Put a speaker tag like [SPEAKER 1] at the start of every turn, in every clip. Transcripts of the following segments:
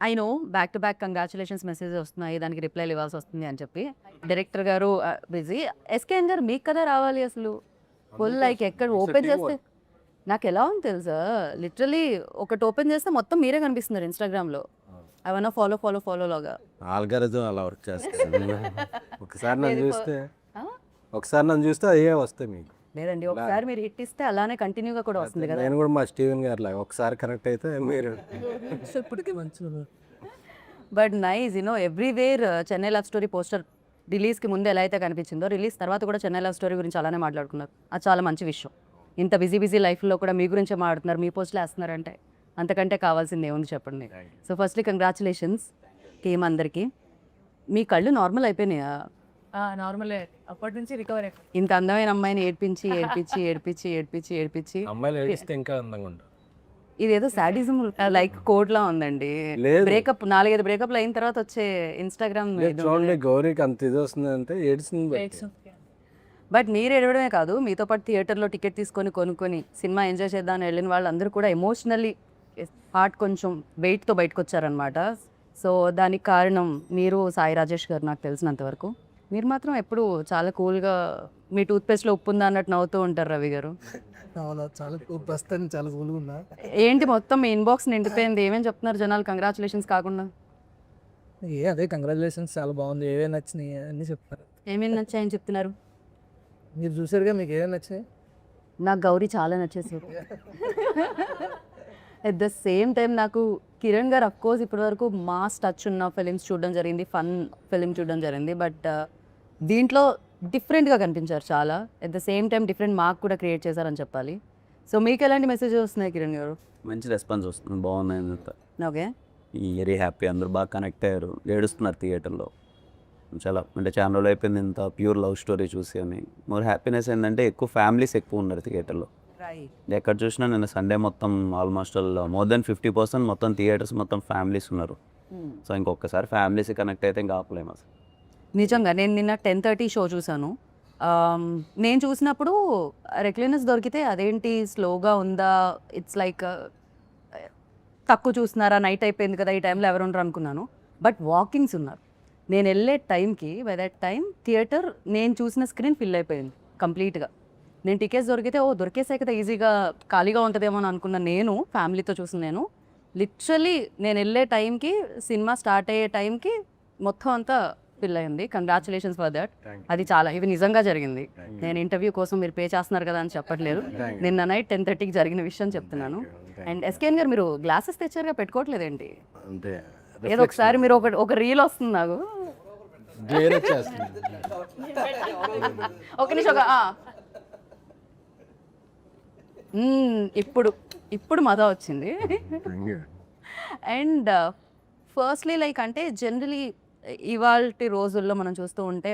[SPEAKER 1] I know back to back congratulations messages వస్తున్నాయి, దానికి రిప్లైలు ఇవ్వాల్సి వస్తుంది అని చెప్పి డైరెక్టర్ గారు బిజీ. ఎస్కేఎన్ గారు మీకు కదా రావాలి అసలు. ఫుల్ లైక్ ఎక్కడ ఓపెన్ చేస్తే నాకు ఎలా ఉంది తెలుసా, లిటరలీ ఒకటి ఓపెన్ చేస్తే మొత్తం మీరే కనిపిస్తున్నారు ఇన్స్టాగ్రామ్లో. అవన్నా ఫాలో ఫాలో ఫాలో లాగా
[SPEAKER 2] ఆల్గారిథం అలా వర్క్ చేస్తుంది. ఒకసారి నన్ను చూస్తే అయ్యే వస్తాయి మీకు.
[SPEAKER 1] లేదండి, ఒకసారి మీరు హిట్ ఇస్తే అలానే కంటిన్యూగా కూడా వస్తుంది కదా.
[SPEAKER 2] నేను కూడా మా స్టీవెన్ గారు లాగా ఒకసారి కనెక్ట్ అయితే మీరు ఇప్పటికీ మంచిగా.
[SPEAKER 1] But nice everywhere Chennai love story poster రిలీజ్కి ముందు ఎలా అయితే కనిపించిందో, రిలీజ్ తర్వాత కూడా చెన్నై లవ్ స్టోరీ గురించి అలానే మాట్లాడుకున్నారు. అది చాలా మంచి విషయం. ఇంత బిజీ లైఫ్లో కూడా మీ గురించే మాట్లాడుతున్నారు, మీ పోస్టులు వేస్తున్నారంటే అంతకంటే కావాల్సింది ఏముంది చెప్పండి. సో ఫస్ట్లీ కంగ్రాచులేషన్స్ టీమ్ అందరికీ. మీ కళ్ళు నార్మల్ అయిపోయినాయా?
[SPEAKER 3] నార్మలే, అప్పటి నుంచి రికవర్ అయిపోయి.
[SPEAKER 1] ఇంత అందమైన అమ్మాయిని ఏడ్పించి ఏడ్పించి ఏడ్పించి ఏడ్పించి ఏడ్పించి
[SPEAKER 2] అమ్మాయిలు ఏడిస్తే ఇంకా అందంగా ఉంటుంది.
[SPEAKER 1] ఇదేదో సాడిజం లైక్ కోడ్లా ఉందండి. బ్రేకప్ 4-5 బ్రేకప్లు అయిన తర్వాత వచ్చే ఇన్స్టాగ్రామ్.
[SPEAKER 2] చూడండి గౌరీకి అంత ఇది వస్తుంది అంటే ఏడ్చింది.
[SPEAKER 1] బట్ మీరు ఏడవడమే కాదు, మీతో పాటు థియేటర్లో టికెట్ తీసుకొని కొనుక్కొని సినిమా ఎంజాయ్ చేద్దామని వెళ్ళిన వాళ్ళందరూ కూడా ఎమోషనల్లీ హార్ట్ కొంచెం వెయిట్తో బయటకు వచ్చారనమాట. సో దానికి కారణం మీరు, సాయి రాజేష్ గారు. నాకు తెలిసినంతవరకు మీరు మాత్రం ఎప్పుడు చాలా కూల్గా మీ టూత్పేస్ట్లో ఉప్పు ఉందా అన్నట్టు నవ్వుతూ ఉంటారు రవి గారు.
[SPEAKER 4] చాలా ప్రస్తుతానికి చాలా కూల్గా ఉందా
[SPEAKER 1] ఏంటి మొత్తం మీ ఇన్బాక్స్ నిండిపోయింది, ఏమేమి చెప్తున్నారు జనాలు కంగ్రాచులేషన్స్ కాకుండా?
[SPEAKER 4] అదే కంగ్రాచులేషన్స్, చాలా బాగుంది, ఏమేమి నచ్చినాయి అన్నీ చెప్తారు.
[SPEAKER 1] ఏమేమి నచ్చాయని చెప్తున్నారు?
[SPEAKER 4] మీరు చూసారుగా, మీకు ఏమేమి నచ్చినాయి?
[SPEAKER 1] నాకు గౌరీ చాలా నచ్చేసారు. అట్ ద సేమ్ టైం నాకు కిరణ్ గారు అఫ్కోర్స్ ఇప్పటివరకు మాస్ టచ్ ఉన్న ఫిలిమ్స్ చూడడం జరిగింది, ఫన్ ఫిలిం చూడడం జరిగింది. బట్ దీంట్లో డిఫరెంట్గా కనిపించారు చాలా. At the same time different mark కూడా క్రియేట్ చేశారని చెప్పాలి. సో మీకు ఎలాంటి మెసేజెస్ వస్తున్నాయి కిరణ్ గారు?
[SPEAKER 5] మంచి రెస్పాన్స్ వస్తుంది, బాగున్నాయి అంతా.
[SPEAKER 1] ఓకే,
[SPEAKER 5] వెరీ హ్యాపీ, అందరూ బాగా కనెక్ట్ అయ్యారు, ఏడుస్తున్నారు థియేటర్లో. చాలా అంటే చాలా రోజులు అయిపోయింది ఇంత ప్యూర్ లవ్ స్టోరీ చూసి అని. మోర్ హ్యాపీనెస్ ఏంటంటే ఎక్కువ ఫ్యామిలీస్ ఎక్కువ ఉన్నారు థియేటర్లో. ఎక్కడ చూసినా నేను సండే మొత్తం ఆల్మోస్ట్ మోర్ దెన్ 50% మొత్తం థియేటర్స్ మొత్తం ఫ్యామిలీస్ ఉన్నారు. సో ఇంకొకసారి ఫ్యామిలీస్ కనెక్ట్ అయితే ఇంకా ఆపలేము అసలు.
[SPEAKER 1] నిజంగా నేను నిన్న 10:30 షో చూసాను. నేను చూసినప్పుడు రెక్లెనెస్ దొరికితే అదేంటి స్లోగా ఉందా, ఇట్స్ లైక్ తక్కువ చూస్తున్నారా, నైట్ అయిపోయింది కదా ఈ టైంలో ఎవరు ఉండరు అనుకున్నాను. బట్ వాకింగ్స్ ఉన్నారు. నేను వెళ్ళే టైంకి బై దట్ టైం థియేటర్ నేను చూసిన స్క్రీన్ ఫిల్ అయిపోయింది కంప్లీట్గా. నేను టికెట్స్ దొరికితే దొరికేసాయి కదా ఈజీగా ఖాళీగా ఉంటుందేమో అని అనుకున్న నేను, ఫ్యామిలీతో చూసిన నేను, లిటరలీ నేను వెళ్ళే టైంకి సినిమా స్టార్ట్ అయ్యే టైంకి మొత్తం అంతా ఫిల్ అయింది. Congratulations for that. అది చాలా ఇవి నిజంగా జరిగింది. నేను ఇంటర్వ్యూ కోసం మీరు పే చేస్తున్నారు కదా అని చెప్పట్లేదు, నిన్న నైట్ 10:30కి జరిగిన విషయం చెప్తున్నాను. అండ్ ఎస్కేఎన్ గారు మీరు గ్లాసెస్ తెచ్చారుగా, పెట్టుకోవట్లేదేంటి? ఏదో ఒకసారి మీరు ఒక రీల్ వస్తుంది నాకు, ఒక నిమిషం. ఇప్పుడు మజా వచ్చింది. అండ్ ఫస్ట్లీ లైక్ అంటే జనరలీ ఇవాల్టి రోజుల్లో మనం చూస్తూ ఉంటే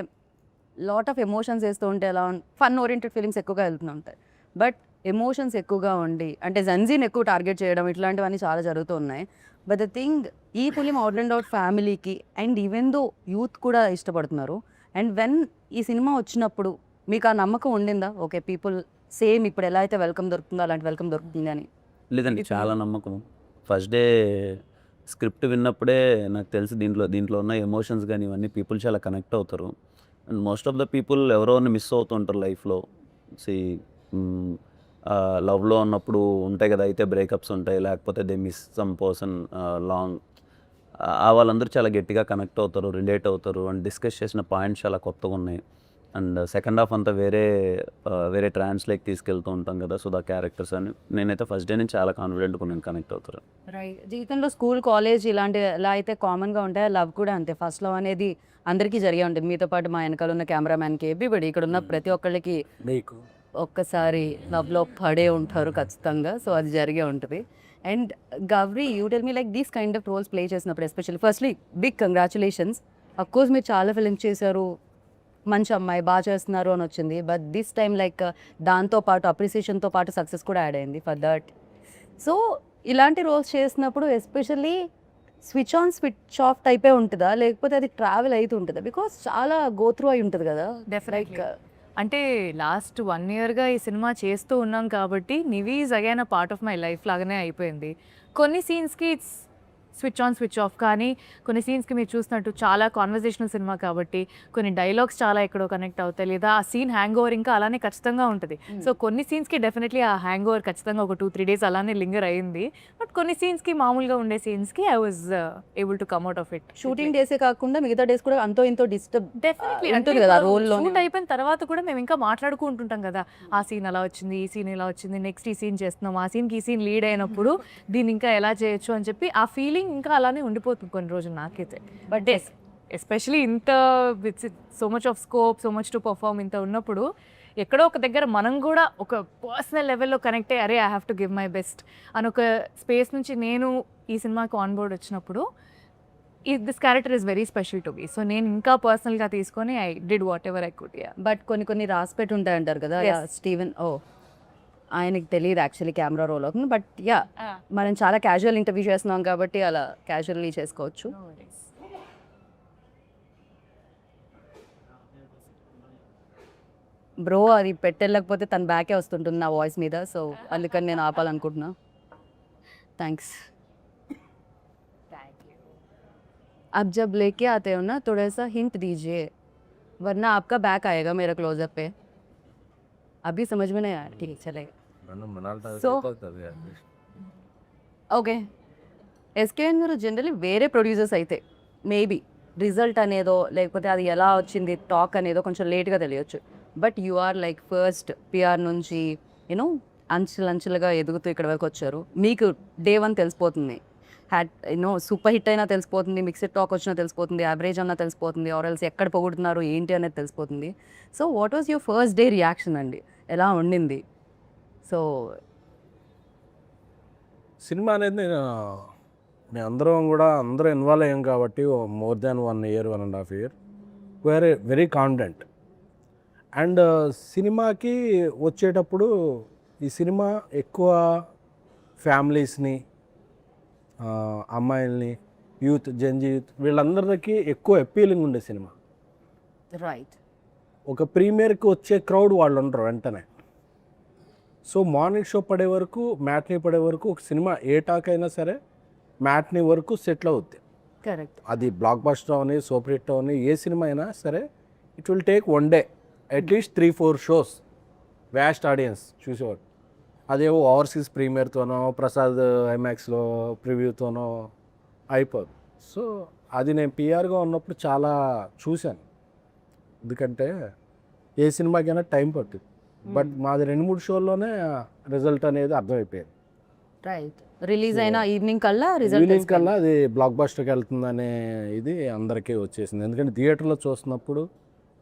[SPEAKER 1] లాట్ ఆఫ్ ఎమోషన్స్ వేస్తూ ఉంటే ఎలా ఫన్ ఓరియంటెడ్ ఫిలిమ్స్ ఎక్కువగా వెళ్తూ ఉంటాయి. బట్ ఎమోషన్స్ ఎక్కువగా ఉండి అంటే జెన్జీని ఎక్కువ టార్గెట్ చేయడం ఇట్లాంటివన్నీ చాలా జరుగుతూ ఉన్నాయి. బట్ ద థింగ్, ఈ ఫిలిం అవుట్ అండ్ అవుట్ ఫ్యామిలీకి అండ్ ఈవెన్ దో యూత్ కూడా ఇష్టపడుతున్నారు. అండ్ వెన్ ఈ సినిమా వచ్చినప్పుడు మీకు ఆ నమ్మకం ఉండిందా, ఓకే పీపుల్ సేమ్ ఇప్పుడు ఎలా అయితే వెల్కమ్ దొరుకుతుందో అలాంటి వెల్కమ్ దొరుకుతుంది అని?
[SPEAKER 5] లేదండి, చాలా నమ్మకం. ఫస్ట్ డే స్క్రిప్ట్ విన్నప్పుడే నాకు తెలిసి దీంట్లో ఉన్న ఎమోషన్స్ కానీ ఇవన్నీ పీపుల్ చాలా కనెక్ట్ అవుతారు. And most of the people ఎవరో మిస్ అవుతుంటారు లైఫ్లో. లవ్లో ఉన్నప్పుడు ఉంటాయి కదా, అయితే బ్రేకప్స్ ఉంటాయి, లేకపోతే they miss some person long. వాళ్ళందరూ చాలా గట్టిగా కనెక్ట్ అవుతారు, రిలేట్ అవుతారు. అండ్ డిస్కస్ చేసిన పాయింట్స్ చాలా కొత్తగా ఉన్నాయి. అండ్ సెకండ్ హాఫ్ అంతా వేరే ట్రాన్స్లోకి తీసుకెళ్తూ ఉంటాం కదా, సో ద క్యారెక్టర్స్ అని నేనైతే ఫస్ట్ డే నుంచి చాలా కాన్ఫిడెంట్గా నేను కనెక్ట్ అవుతారు.
[SPEAKER 1] రైట్, జీవితంలో స్కూల్ కాలేజ్ ఇలాంటి ఎలా అయితే కామన్గా ఉంటాయో లవ్ కూడా అంతే. ఫస్ట్ లవ్ అనేది అందరికీ జరిగే ఉంటుంది. మీతో పాటు మా వెనకాల ఉన్న కెమెరామ్యాన్కి, ఎవ్రీబడి ఇక్కడ ఉన్న ప్రతి ఒక్కళ్ళకి ఒక్కసారి లవ్లో పడే ఉంటారు ఖచ్చితంగా. సో అది జరిగే ఉంటుంది. And Gauri, you tell me like these kind of roles play చేసినప్పుడు especially firstly big congratulations. Of course మీరు చాలా ఫిలిమ్స్ చేశారు, మంచి అమ్మాయి బాగా చేస్తున్నారు అని వచ్చింది. బట్ దిస్ టైం లైక్ దాంతోపాటు అప్రిసియేషన్తో పాటు సక్సెస్ కూడా యాడ్ అయింది ఫర్ దట్. సో ఇలాంటి రోల్స్ చేసినప్పుడు especially switch on switch off టైపే ఉంటుందా, లేకపోతే అది ట్రావెల్ అవుతూ ఉంటుందా? బికాస్ చాలా గో త్రూ అయి ఉంటుంది కదా.
[SPEAKER 3] డెఫినెట్లీ. అంటే లాస్ట్ 1 yearగా ఈ సినిమా చేస్తూ ఉన్నాం కాబట్టి Nivi is again a part of my life లాగానే అయిపోయింది. కొన్ని సీన్స్కి it's switch on switch off. కానీ కొన్ని సీన్స్కి మీరు చూసినట్టు చాలా కాన్వర్జేషనల్ సినిమా కాబట్టి కొన్ని డైలాగ్స్ చాలా ఎక్కడో కనెక్ట్ అవుతాయి, లేదా ఆ సీన్ హ్యాంగ్ ఓవర్ ఇంకా అలానే ఖచ్చితంగా ఉంటుంది. సో కొన్ని సీన్స్కి డెఫినెట్లీ ఆ హ్యాంగ్ ఓవర్ ఖచ్చితంగా ఒక 2-3 days అలానే లింగర్ అయింది. బట్ కొన్ని సీన్స్కి మామూలుగా ఉండే సీన్స్కి I was able to come out of it.
[SPEAKER 1] Shooting డేసే కాకుండా మిగతా డేస్ కూడా అంతో ఇంతో డిస్టర్బ్
[SPEAKER 3] డెఫినెట్లీ
[SPEAKER 1] ఉంటుంది కదా రోల్లో.
[SPEAKER 3] షూట్ అయిపోయిన తర్వాత కూడా మేము ఇంకా మాట్లాడుకుంటుంటాం కదా, ఆ సీన్ అలా వచ్చింది, ఈ సీన్ ఇలా వచ్చింది, నెక్స్ట్ ఈ సీన్ చేస్తున్నాం, ఆ సీన్కి ఈ సీన్ లీడ్ అయినప్పుడు దీన్ని ఇంకా ఎలా చేయొచ్చు అని చెప్పి ఆ ఫీలింగ్ ఇంకా అలానే ఉండిపోతుంది కొన్ని రోజులు నాకైతే. బట్ ఎస్పెషలీ ఇంత with so much of scope, so much to perform ఇంత ఉన్నప్పుడు ఎక్కడో ఒక దగ్గర మనం కూడా ఒక పర్సనల్ లెవెల్లో కనెక్ట్ అయ్యి అరే I have to give my best అని ఒక స్పేస్ నుంచి నేను ఈ సినిమాకి ఆన్ బోర్డ్ వచ్చినప్పుడు this character is very special to be. So నేను ఇంకా పర్సనల్గా తీసుకొని I did whatever I could.
[SPEAKER 1] But కొన్ని రాసి పెట్టి ఉంటాయి అంటారు కదా స్టీవెన్. ఆయనకి తెలియదు యాక్చువల్లీ కెమెరా రోల్ అవుతుంది. బట్ మనం చాలా క్యాజువల్ ఇంటర్వ్యూ చేస్తున్నాం కాబట్టి అలా క్యాజువల్లీ చేసుకోవచ్చు. బ్రో అది పెట్టెళ్ళకపోతే తన బ్యాకే వస్తుంటుంది నా వాయిస్ మీద, సో అందుకని నేను ఆపాలనుకుంటున్నా. థ్యాంక్స్. अब जब लेके आते हो ना थोड़ा सा हिंट दीजिए वरना आपका बैक आएगा मेरा क्लोजअप पे. अभी समझ में नहीं आया. ठीक है चलेगा. So ఓకే ఎస్కేఎన్ గారు జనరలీ వేరే ప్రొడ్యూసర్స్ అయితే మేబీ రిజల్ట్ అనేదో లేకపోతే అది ఎలా వచ్చింది టాక్ అనేదో కొంచెం లేట్గా తెలియచ్చు. But you are like first PR నుంచి యూనో అంచెలంచెలుగా ఎదుగుతూ ఇక్కడ వరకు వచ్చారు. మీకు డే 1 తెలిసిపోతుంది, సూపర్ హిట్ అయినా తెలిసిపోతుంది, మిక్స్డ్ టాక్ వచ్చినా తెలిసిపోతుంది, యావరేజ్ అన్నా తెలిసిపోతుంది, ఆర్ఎల్స్ ఎక్కడ పొగుడుతున్నారు ఏంటి అనేది తెలిసిపోతుంది. So what was your first day reaction అండి, ఎలా ఉండింది? సో
[SPEAKER 2] సినిమా అనేది నేను అందరూ ఇన్వాల్వ్ అయ్యాం కాబట్టి మోర్ దాన్ 1 year 1.5 year వేరే వెరీ కాన్ఫిడెంట్. అండ్ సినిమాకి వచ్చేటప్పుడు ఈ సినిమా ఎక్కువ ఫ్యామిలీస్ని, అమ్మాయిల్ని, యూత్, జెన్జీ యూత్ వీళ్ళందరికీ ఎక్కువ అపీలింగ్ ఉండే సినిమా.
[SPEAKER 1] రైట్.
[SPEAKER 2] ఒక ప్రీమియర్కి వచ్చే క్రౌడ్ వాళ్ళు ఉండరు వెంటనే. సో మార్నింగ్ షో పడే వరకు, మ్యాట్నీ పడే వరకు ఒక సినిమా ఏ టాక్ అయినా సరే మ్యాట్నీ వరకు సెటిల్ అవుద్ది.
[SPEAKER 1] కరెక్ట్.
[SPEAKER 2] అది బ్లాక్ బస్టర్ అవని, సూపర్ హిట్ అవని, ఏ సినిమా అయినా సరే it will take 1 day at least 3-4 shows vast audience చూసేవాడు. అదేవో ఓవర్సీస్ ప్రీమియర్తోనో ప్రసాద్ ఐమాక్స్లో ప్రివ్యూతోనో అయిపోదు. సో అది నేను పిఆర్గా ఉన్నప్పుడు చాలా చూశాను. ఎందుకంటే ఏ సినిమాకైనా టైం పట్టుద్ది. బట్ మాది 2-3 షోల్లోనే రిజల్ట్ అనేది అర్థమైపోయింది.
[SPEAKER 1] రైట్. రిలీజ్ అయిన ఈవినింగ్ కల్లా రిజల్ట్
[SPEAKER 2] ఈవినింగ్ కల్లా అది బ్లాక్ బస్టర్కి వెళ్తుందనే ఇది అందరికీ వచ్చేసింది. ఎందుకంటే థియేటర్లో చూస్తున్నప్పుడు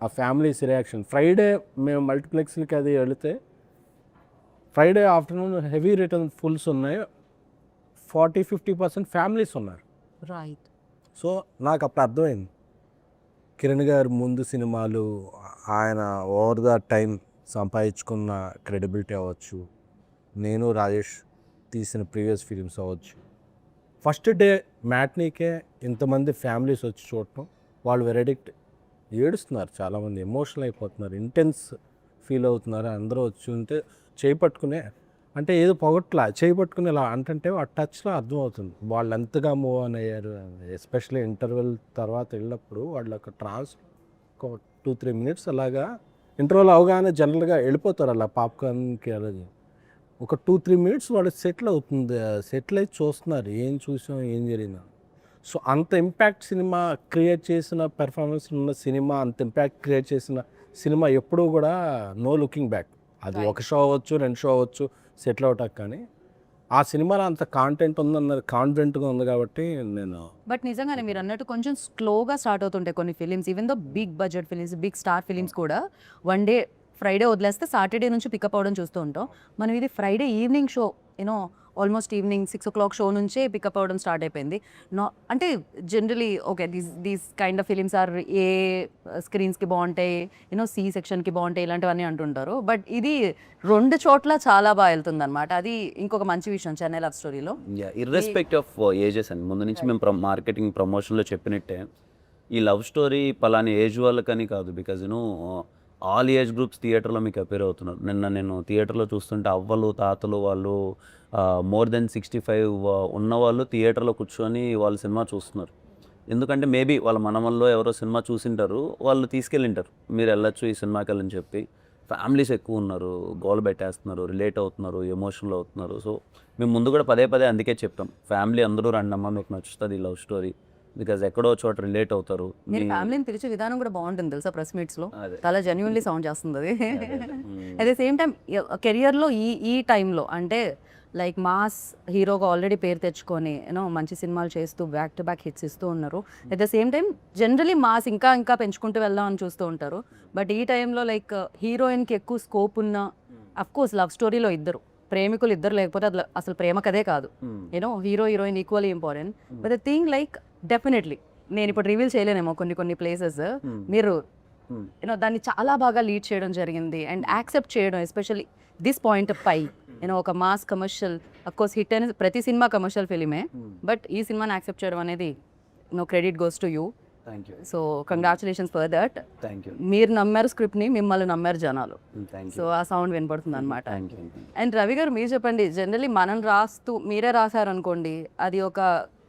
[SPEAKER 2] ఆ ఫ్యామిలీస్ రియాక్షన్, ఫ్రైడే మేము మల్టీప్లెక్స్లకి అది వెళితే Friday afternoon heavy return fulls ఉన్నాయి, 40-50% ఫ్యామిలీస్ ఉన్నారు.
[SPEAKER 1] రైట్.
[SPEAKER 2] సో నాకు అప్పుడు అర్థమైంది కిరణ్ గారు ముందు సినిమాలు, ఆయన ఓవర్ ద టైం సంపాదించుకున్న క్రెడిబిలిటీ అవ్వచ్చు, నేను రాజేష్ తీసిన ప్రీవియస్ ఫిలిమ్స్ అవ్వచ్చు, ఫస్ట్ డే మ్యాట్నీకే ఇంతమంది ఫ్యామిలీస్ వచ్చి చూడటం, వాళ్ళు వెరైడిక్ట్ ఏడుస్తున్నారు, చాలామంది ఎమోషనల్ అయిపోతున్నారు, ఇంటెన్స్ ఫీల్ అవుతున్నారు. అందరూ వచ్చి ఉంటే చేయి పట్టుకునే, అంటే ఏదో పొగట్లా చేయి పట్టుకుని ఇలా అంటే ఆ టచ్లో అర్థమవుతుంది వాళ్ళు ఎంతగా మూవ్ ఆన్ అయ్యారు. ఎస్పెషల్లీ ఇంటర్వెల్ తర్వాత వెళ్ళినప్పుడు వాళ్ళు ఒక ఒక 2-3 minutes అలాగా ఇంటర్వెల్ అవగానే జనరల్గా వెళ్ళిపోతారు అలా పాప్కార్న్కి. అలాగే ఒక 2-3 minutes వాళ్ళు సెటిల్ అవుతుంది, సెటిల్ అయి చూస్తున్నారు ఏం చూసాం ఏం జరిగిందా. సో అంత ఇంపాక్ట్ సినిమా క్రియేట్ చేసిన పెర్ఫార్మెన్స్ ఉన్న సినిమా, అంత ఇంపాక్ట్ క్రియేట్ చేసిన సినిమా ఎప్పుడూ కూడా నో లుకింగ్ బ్యాక్. అది ఒక షో అవ్వచ్చు, 2 షో అవ్వచ్చు సెటిల్ అవటానికి, కానీ ఆ సినిమాలో అంత కాంటెంట్ ఉందన్నది కాన్ఫిడెంట్గా ఉంది కాబట్టి నేను.
[SPEAKER 1] బట్ నిజంగానే మీరు అన్నట్టు కొంచెం స్లోగా స్టార్ట్ అవుతుంటాయి కొన్ని films, even though big budget films, big star films కూడా 1 day ఫ్రైడే వదిలేస్తే సాటర్డే నుంచి పికప్ అవ్వడం చూస్తూ ఉంటాం. మనం ఇది Friday evening show, you know almost evening 6 o'clock show నుంచే పికప్ అవ్వడం స్టార్ట్ అయిపోయింది. అంటే generally okay these kind of films are A స్క్రీన్స్కి బాగుంటాయి, యూనో సి సెక్షన్కి బాగుంటాయి ఇలాంటివన్నీ అంటుంటారు. బట్ ఇది 2 చోట్ల చాలా బాగా వెళ్తుంది అనమాట. అది ఇంకొక మంచి విషయం చెన్నై లవ్ స్టోరీలో.
[SPEAKER 5] ఇర్రెస్పెక్ట్ ఆఫ్ ఏజెస్ అండి, ముందు నుంచి మేము మార్కెటింగ్ ప్రమోషన్లో చెప్పినట్టే ఈ లవ్ స్టోరీ పలాని ఏజ్ వాళ్ళకని కాదు. బికాజ్ ఆల్ ఏజ్ గ్రూప్స్ థియేటర్లో మీకు అపేర్ అవుతున్నారు. నిన్న నేను థియేటర్లో చూస్తుంటే అవ్వలు తాతలు వాళ్ళు మోర్ దెన్ 65 ఉన్నవాళ్ళు థియేటర్లో కూర్చొని వాళ్ళు సినిమా చూస్తున్నారు. ఎందుకంటే మేబీ వాళ్ళ మనమల్లో ఎవరో సినిమా చూసింటారు, వాళ్ళు తీసుకెళ్ళింటారు మీరు వెళ్ళొచ్చు ఈ సినిమాకి వెళ్ళని చెప్పి. ఫ్యామిలీస్ ఎక్కువ ఉన్నారు, గోల పెట్టేస్తున్నారు, రిలేట్ అవుతున్నారు, ఎమోషనల్ అవుతున్నారు. సో మేము ముందు కూడా పదే పదే అందుకే చెప్తాం, ఫ్యామిలీ అందరూ రండమ్మా మీకు నచ్చుతుంది ఈ లవ్ స్టోరీ, బికాజ్ ఎక్కడో చోట రిలేట్ అవుతారు.
[SPEAKER 1] మీరు ఫ్యామిలీని పిలిచే విధానం కూడా బాగుంటుంది తెలుసా, ప్రెస్ మీట్స్లో
[SPEAKER 5] అదే.
[SPEAKER 1] చాలా జెన్యున్లీ సౌండ్ చేస్తుంది అది. అట్ ద సేమ్ టైం కెరియర్లో ఈ టైంలో అంటే లైక్ మాస్ హీరోగా ఆల్రెడీ పేరు తెచ్చుకొని మంచి సినిమాలు చేస్తూ బ్యాక్ టు బ్యాక్ హిట్స్ ఇస్తూ ఉన్నారు. At the same time generally mass ఇంకా పెంచుకుంటూ వెళ్దాం అని చూస్తూ ఉంటారు. బట్ ఈ టైంలో లైక్ హీరోయిన్కి ఎక్కువ స్కోప్ ఉన్న, అఫ్కోర్స్ లవ్ స్టోరీలో ఇద్దరు ప్రేమికులు ఇద్దరు లేకపోతే అది అసలు ప్రేమ కదే కాదు. Hero heroine equally important. But the thing like definitely నేను ఇప్పుడు రివీల్ చేయలేనేమో కొన్ని ప్లేసెస్ మీరు దాన్ని చాలా బాగా లీడ్ చేయడం జరిగింది అండ్ యాక్సెప్ట్ చేయడం, ఎస్పెషల్లీ దిస్ పాయింట్ పై ఒక మాస్ కమర్షియల్, అఫ్కోర్స్ హిట్ అనేది ప్రతి సినిమా కమర్షియల్ ఫిలిమే, బట్ ఈ సినిమాని యాక్సెప్ట్ చేయడం అనేది credit goes to you.
[SPEAKER 5] Thank you.
[SPEAKER 1] So congratulations for that.
[SPEAKER 5] Thank you.
[SPEAKER 1] మీరు నమ్మారు స్క్రిప్ట్ని, మిమ్మల్ని నమ్మారు జనాలు.
[SPEAKER 5] Thank
[SPEAKER 1] so
[SPEAKER 5] you.
[SPEAKER 1] ఆ సౌండ్ వినపడుతుంది అనమాట.
[SPEAKER 5] Thank you.
[SPEAKER 1] అండ్ రవి గారు మీరు చెప్పండి, జనరలీ మనం రాస్తూ మీరే రాశారనుకోండి అది ఒక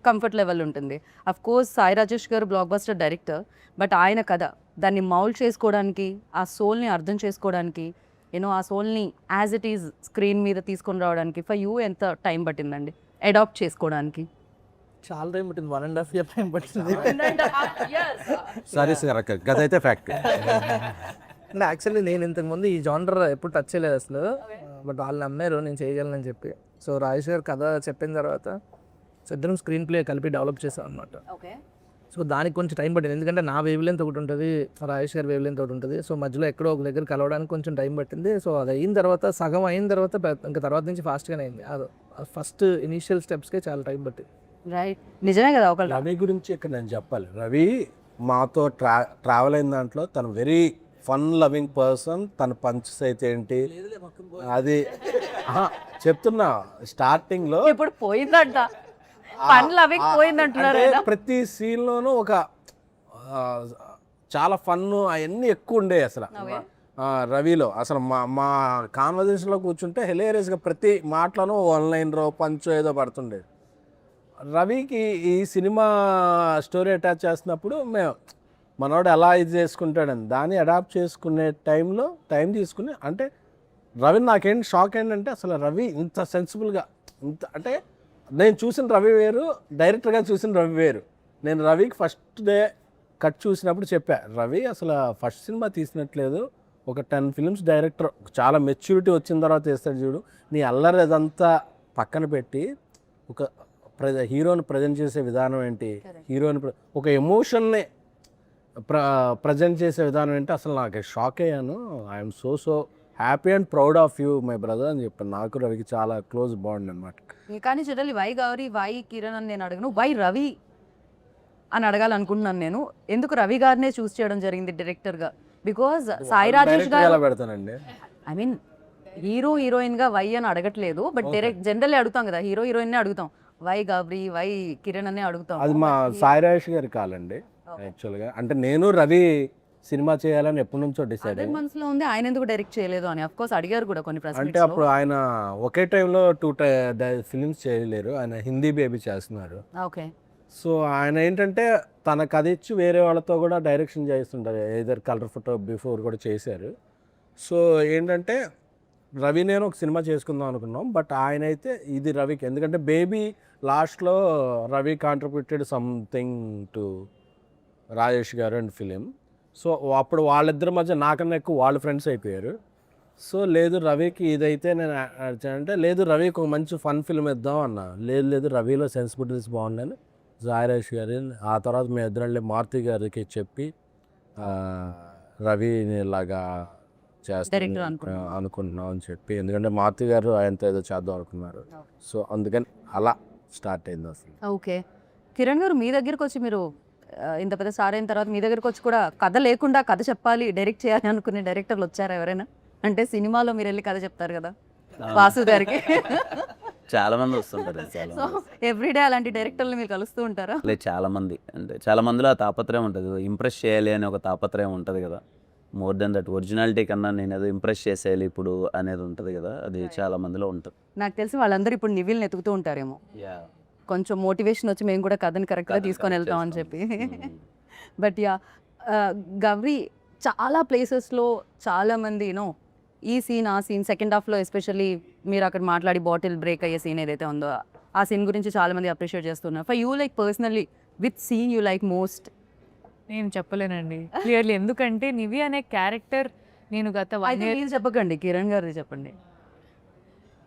[SPEAKER 1] కంఫర్ట్ లెవెల్ ఉంటుంది. అఫ్ కోర్స్ సాయి రాజేష్ గారు బ్లాక్ బస్టర్ డైరెక్టర్, బట్ ఆయన కథ దాన్ని మౌల్డ్ చేసుకోవడానికి, ఆ సోల్ని అర్థం చేసుకోవడానికి, ఆ సోల్ని యాజ్ ఇట్ ఈజ్ స్క్రీన్ మీద తీసుకొని రావడానికి ఫర్ యూ ఎంత టైం పట్టిందండి అడాప్ట్ చేసుకోవడానికి?
[SPEAKER 4] చాలా టైం పట్టింది, 1.5 year టైం పట్టింది.
[SPEAKER 2] సరే సార్, గత అయితే ఫ్యాక్ట్.
[SPEAKER 4] అంటే యాక్చువల్లీ నేను ఇంతకుముందు ఈ జానర్ ఎప్పుడు టచ్ చేయలేదు అసలు, బట్ వాళ్ళు నమ్మారు నేను చేయగలనని చెప్పి. సో రాజేష్ గారు కథ చెప్పిన తర్వాత సో ఇద్దరం స్క్రీన్ ప్లే కలిపి డెవలప్ చేసాం అనమాట. సో దానికి కొంచెం టైం పట్టింది, ఎందుకంటే నా వేవ్ లెంత్ ఒకటి ఉంటుంది, రాజేష్ గారి వేవ్ లెంత్ ఒకటి ఉంటుంది. సో మధ్యలో ఎక్కడో ఒక దగ్గర కలవడానికి కొంచెం టైం పట్టింది. సో అది అయిన తర్వాత, సగం అయిన తర్వాత ఇంకా తర్వాత నుంచి ఫాస్ట్గానే అయింది. అది ఫస్ట్ ఇనీషియల్ స్టెప్స్కే చాలా టైం పట్టింది.
[SPEAKER 1] రైట్, నిజమే కదా. ఒక
[SPEAKER 2] రవి గురించి ఇక్కడ నేను చెప్పాలి. రవి మాతో ట్రావెల్ అయిన దాంట్లో తను వెరీ ఫన్ లవింగ్ పర్సన్. తన పంచెస్ అయితే ఏంటి అది చెప్తున్నా స్టార్టింగ్లో
[SPEAKER 1] ఇప్పుడు పోయిందంట, పనులు అవి పోయిందంటున్నారు.
[SPEAKER 2] ప్రతి సీన్లోనూ ఒక చాలా ఫన్ అవన్నీ ఎక్కువ ఉండేవి అసలు రవిలో. అసలు మా కాన్వర్జేషన్లో కూర్చుంటే హిలేరియస్గా ప్రతి మాటలోనూ ఆన్లైన్ పంచో ఏదో పడుతుండేది. రవికి ఈ సినిమా స్టోరీ అటాచ్ చేస్తున్నప్పుడు మేము మనోడు ఎలా ఇది చేసుకుంటాడని దాన్ని అడాప్ట్ చేసుకునే టైంలో టైం తీసుకుని, అంటే రవి నాకేంటి షాక్ ఏంటంటే అసలు రవి ఇంత సెన్సిబుల్గా, ఇంత అంటే నేను చూసిన రవి వేరు, డైరెక్టర్గా చూసిన రవి వేరు. నేను రవికి ఫస్ట్ డే కట్ చూసినప్పుడు చెప్పా, రవి అసలు ఫస్ట్ సినిమా తీసినట్లేదు, ఒక 10 films డైరెక్టర్ చాలా మెచ్యూరిటీ వచ్చిన తర్వాత వేస్తాడు చూడు, నీ అల్లరి అదంతా పక్కన పెట్టి ఒక హీరోని ప్రజెంట్ చేసే విధానం ఏంటి, హీరోని ఒక ఎమోషన్ని ప్రజెంట్ చేసే విధానం ఏంటి, అసలు నాకు షాక్ అయ్యాను. I'm so happy and proud of you my brother అని చెప్పాను. నాకు రవికి చాలా క్లోజ్ బాండ్ అనమాట.
[SPEAKER 1] కానీ generally why Gauri, why Kiran అని నేను అడగను, వై రవి అని అడగాలనుకుంటున్నాను నేను. ఎందుకు రవి గారినే చూస్ చేయడం జరిగింది డైరెక్టర్గా? బికాజ్ సాయి రాజేష్ గారు
[SPEAKER 2] ఎలా పెడతానండి,
[SPEAKER 1] ఐ మీన్ హీరో హీరోయిన్గా వై అని అడగట్లేదు, బట్ డైరెక్ట్ జనరల్లీ అడుగుతాం కదా, హీరో హీరోయిన్నే అడుగుతాం, వై గౌరీ, వై కిరణ్ అనే అడుగుతాం.
[SPEAKER 2] అది మా సాయి రాజేష్ గారి కాలండి యాక్చువల్గా. అంటే నేను రవి సినిమా చేయాలని ఎప్పటి నుంచో డిసైడ్
[SPEAKER 1] అదే మనసులో ఉంది, ఆయన ఎందుకు డైరెక్ట్ చేయలేదు అని. అఫ్ కోర్స్ అడిగారు కూడా కొన్ని
[SPEAKER 2] అంటే
[SPEAKER 1] ప్రశ్నలు.
[SPEAKER 2] అప్పుడు ఆయన ఒకే టైంలో 2 ఫిలిమ్స్ చేయలేరు, ఆయన హిందీ బేబీ చేస్తున్నారు.
[SPEAKER 1] ఓకే.
[SPEAKER 2] సో ఆయన ఏంటంటే తన కథ ఇచ్చి వేరే వాళ్ళతో కూడా డైరెక్షన్ చేస్తుంటారు, ఏదర్ కలర్ ఫోటో బిఫోర్ కూడా చేశారు. సో ఏంటంటే రవి నేను ఒక సినిమా చేసుకుందాం అనుకున్నాం, బట్ ఆయన అయితే ఇది రవికి, ఎందుకంటే బేబీ లాస్ట్లో Ravi contributed something to Rajesh గారు అండ్ ఫిలిం. సో అప్పుడు వాళ్ళిద్దరి మధ్య నాకన్నా ఎక్కువ వాళ్ళ ఫ్రెండ్స్ అయిపోయారు. సో లేదు రవికి ఇదైతే నేను అంటే లేదు రవికి ఒక మంచి ఫన్ ఫిల్మ్ ఇద్దాం అన్నా, లేదు రవిలో సెన్సిబిలిటీస్ బాగుందని రాజేష్ గారి, ఆ తర్వాత మేము ఇద్దరు మారుతి గారికి చెప్పి రవిని ఇలాగా చేస్తాం అనుకుంటున్నాం అని చెప్పి, ఎందుకంటే మారుతి గారు ఆయనతో ఏదో చేద్దాం అనుకున్నారు. సో అందుకని అలా స్టార్ట్ అయింది అసలు.
[SPEAKER 1] ఓకే. కిరణ్ గారు మీ దగ్గరికి వచ్చి, మీరు ఇంత పెద్ద స్టార్ అయిన తర్వాత మీ దగ్గరికి వచ్చి కూడా కథ లేకుండా కథ చెప్పాలి, డైరెక్ట్ చేయాలి అనుకునే డైరెక్టర్లు వచ్చారా ఎవరైనా? అంటే సినిమాలో మీరు వెళ్ళి కథ చెప్తారు కదా వాసు గారికి,
[SPEAKER 5] చాలా మంది వస్తుంటారు.
[SPEAKER 1] సో ఎవ్రీడే అలాంటి డైరెక్టర్లు మీరు కలుస్తూ ఉంటారా?
[SPEAKER 5] లేదు, చాలా మంది, అంటే చాలా మందిలో ఆ తాపత్రయం ఉంటుంది, ఇంప్రెస్ చేయాలి అనే ఒక తాపత్రయం ఉంటుంది కదా. మోర్ దెన్ దట్ ఒరిజినాలిటీ కన్నా నేను ఏదో ఇంప్రెస్ చేసేయాలి ఇప్పుడు అనేది ఉంటుంది కదా, అది చాలా మందిలో ఉంటుంది.
[SPEAKER 1] నాకు తెలిసి వాళ్ళందరూ ఇప్పుడు నివిల్ని ఎతుకుతూ ఉంటారేమో, కొంచెం మోటివేషన్ వచ్చి మేము కూడా కథని కరెక్ట్గా తీసుకొని వెళ్తాం అని చెప్పి. బట్ యా, గౌరీ చాలా ప్లేసెస్లో చాలామంది యూనో ఈ సీన్ ఆ సీన్ సెకండ్ హాఫ్లో ఎస్పెషల్లీ మీరు అక్కడ మాట్లాడి బాటిల్ బ్రేక్ అయ్యే సీన్ ఏదైతే ఉందో ఆ సీన్ గురించి చాలామంది అప్రిషియేట్ చేస్తున్నారు. For you like personally with scene you like most?
[SPEAKER 3] నేను చెప్పలేనండి క్లియర్లీ, ఎందుకంటే నివి అనే క్యారెక్టర్ నేను గత 1
[SPEAKER 1] అయితే
[SPEAKER 3] year
[SPEAKER 1] మీరు చెప్పకండి, కిరణ్ గారిది చెప్పండి.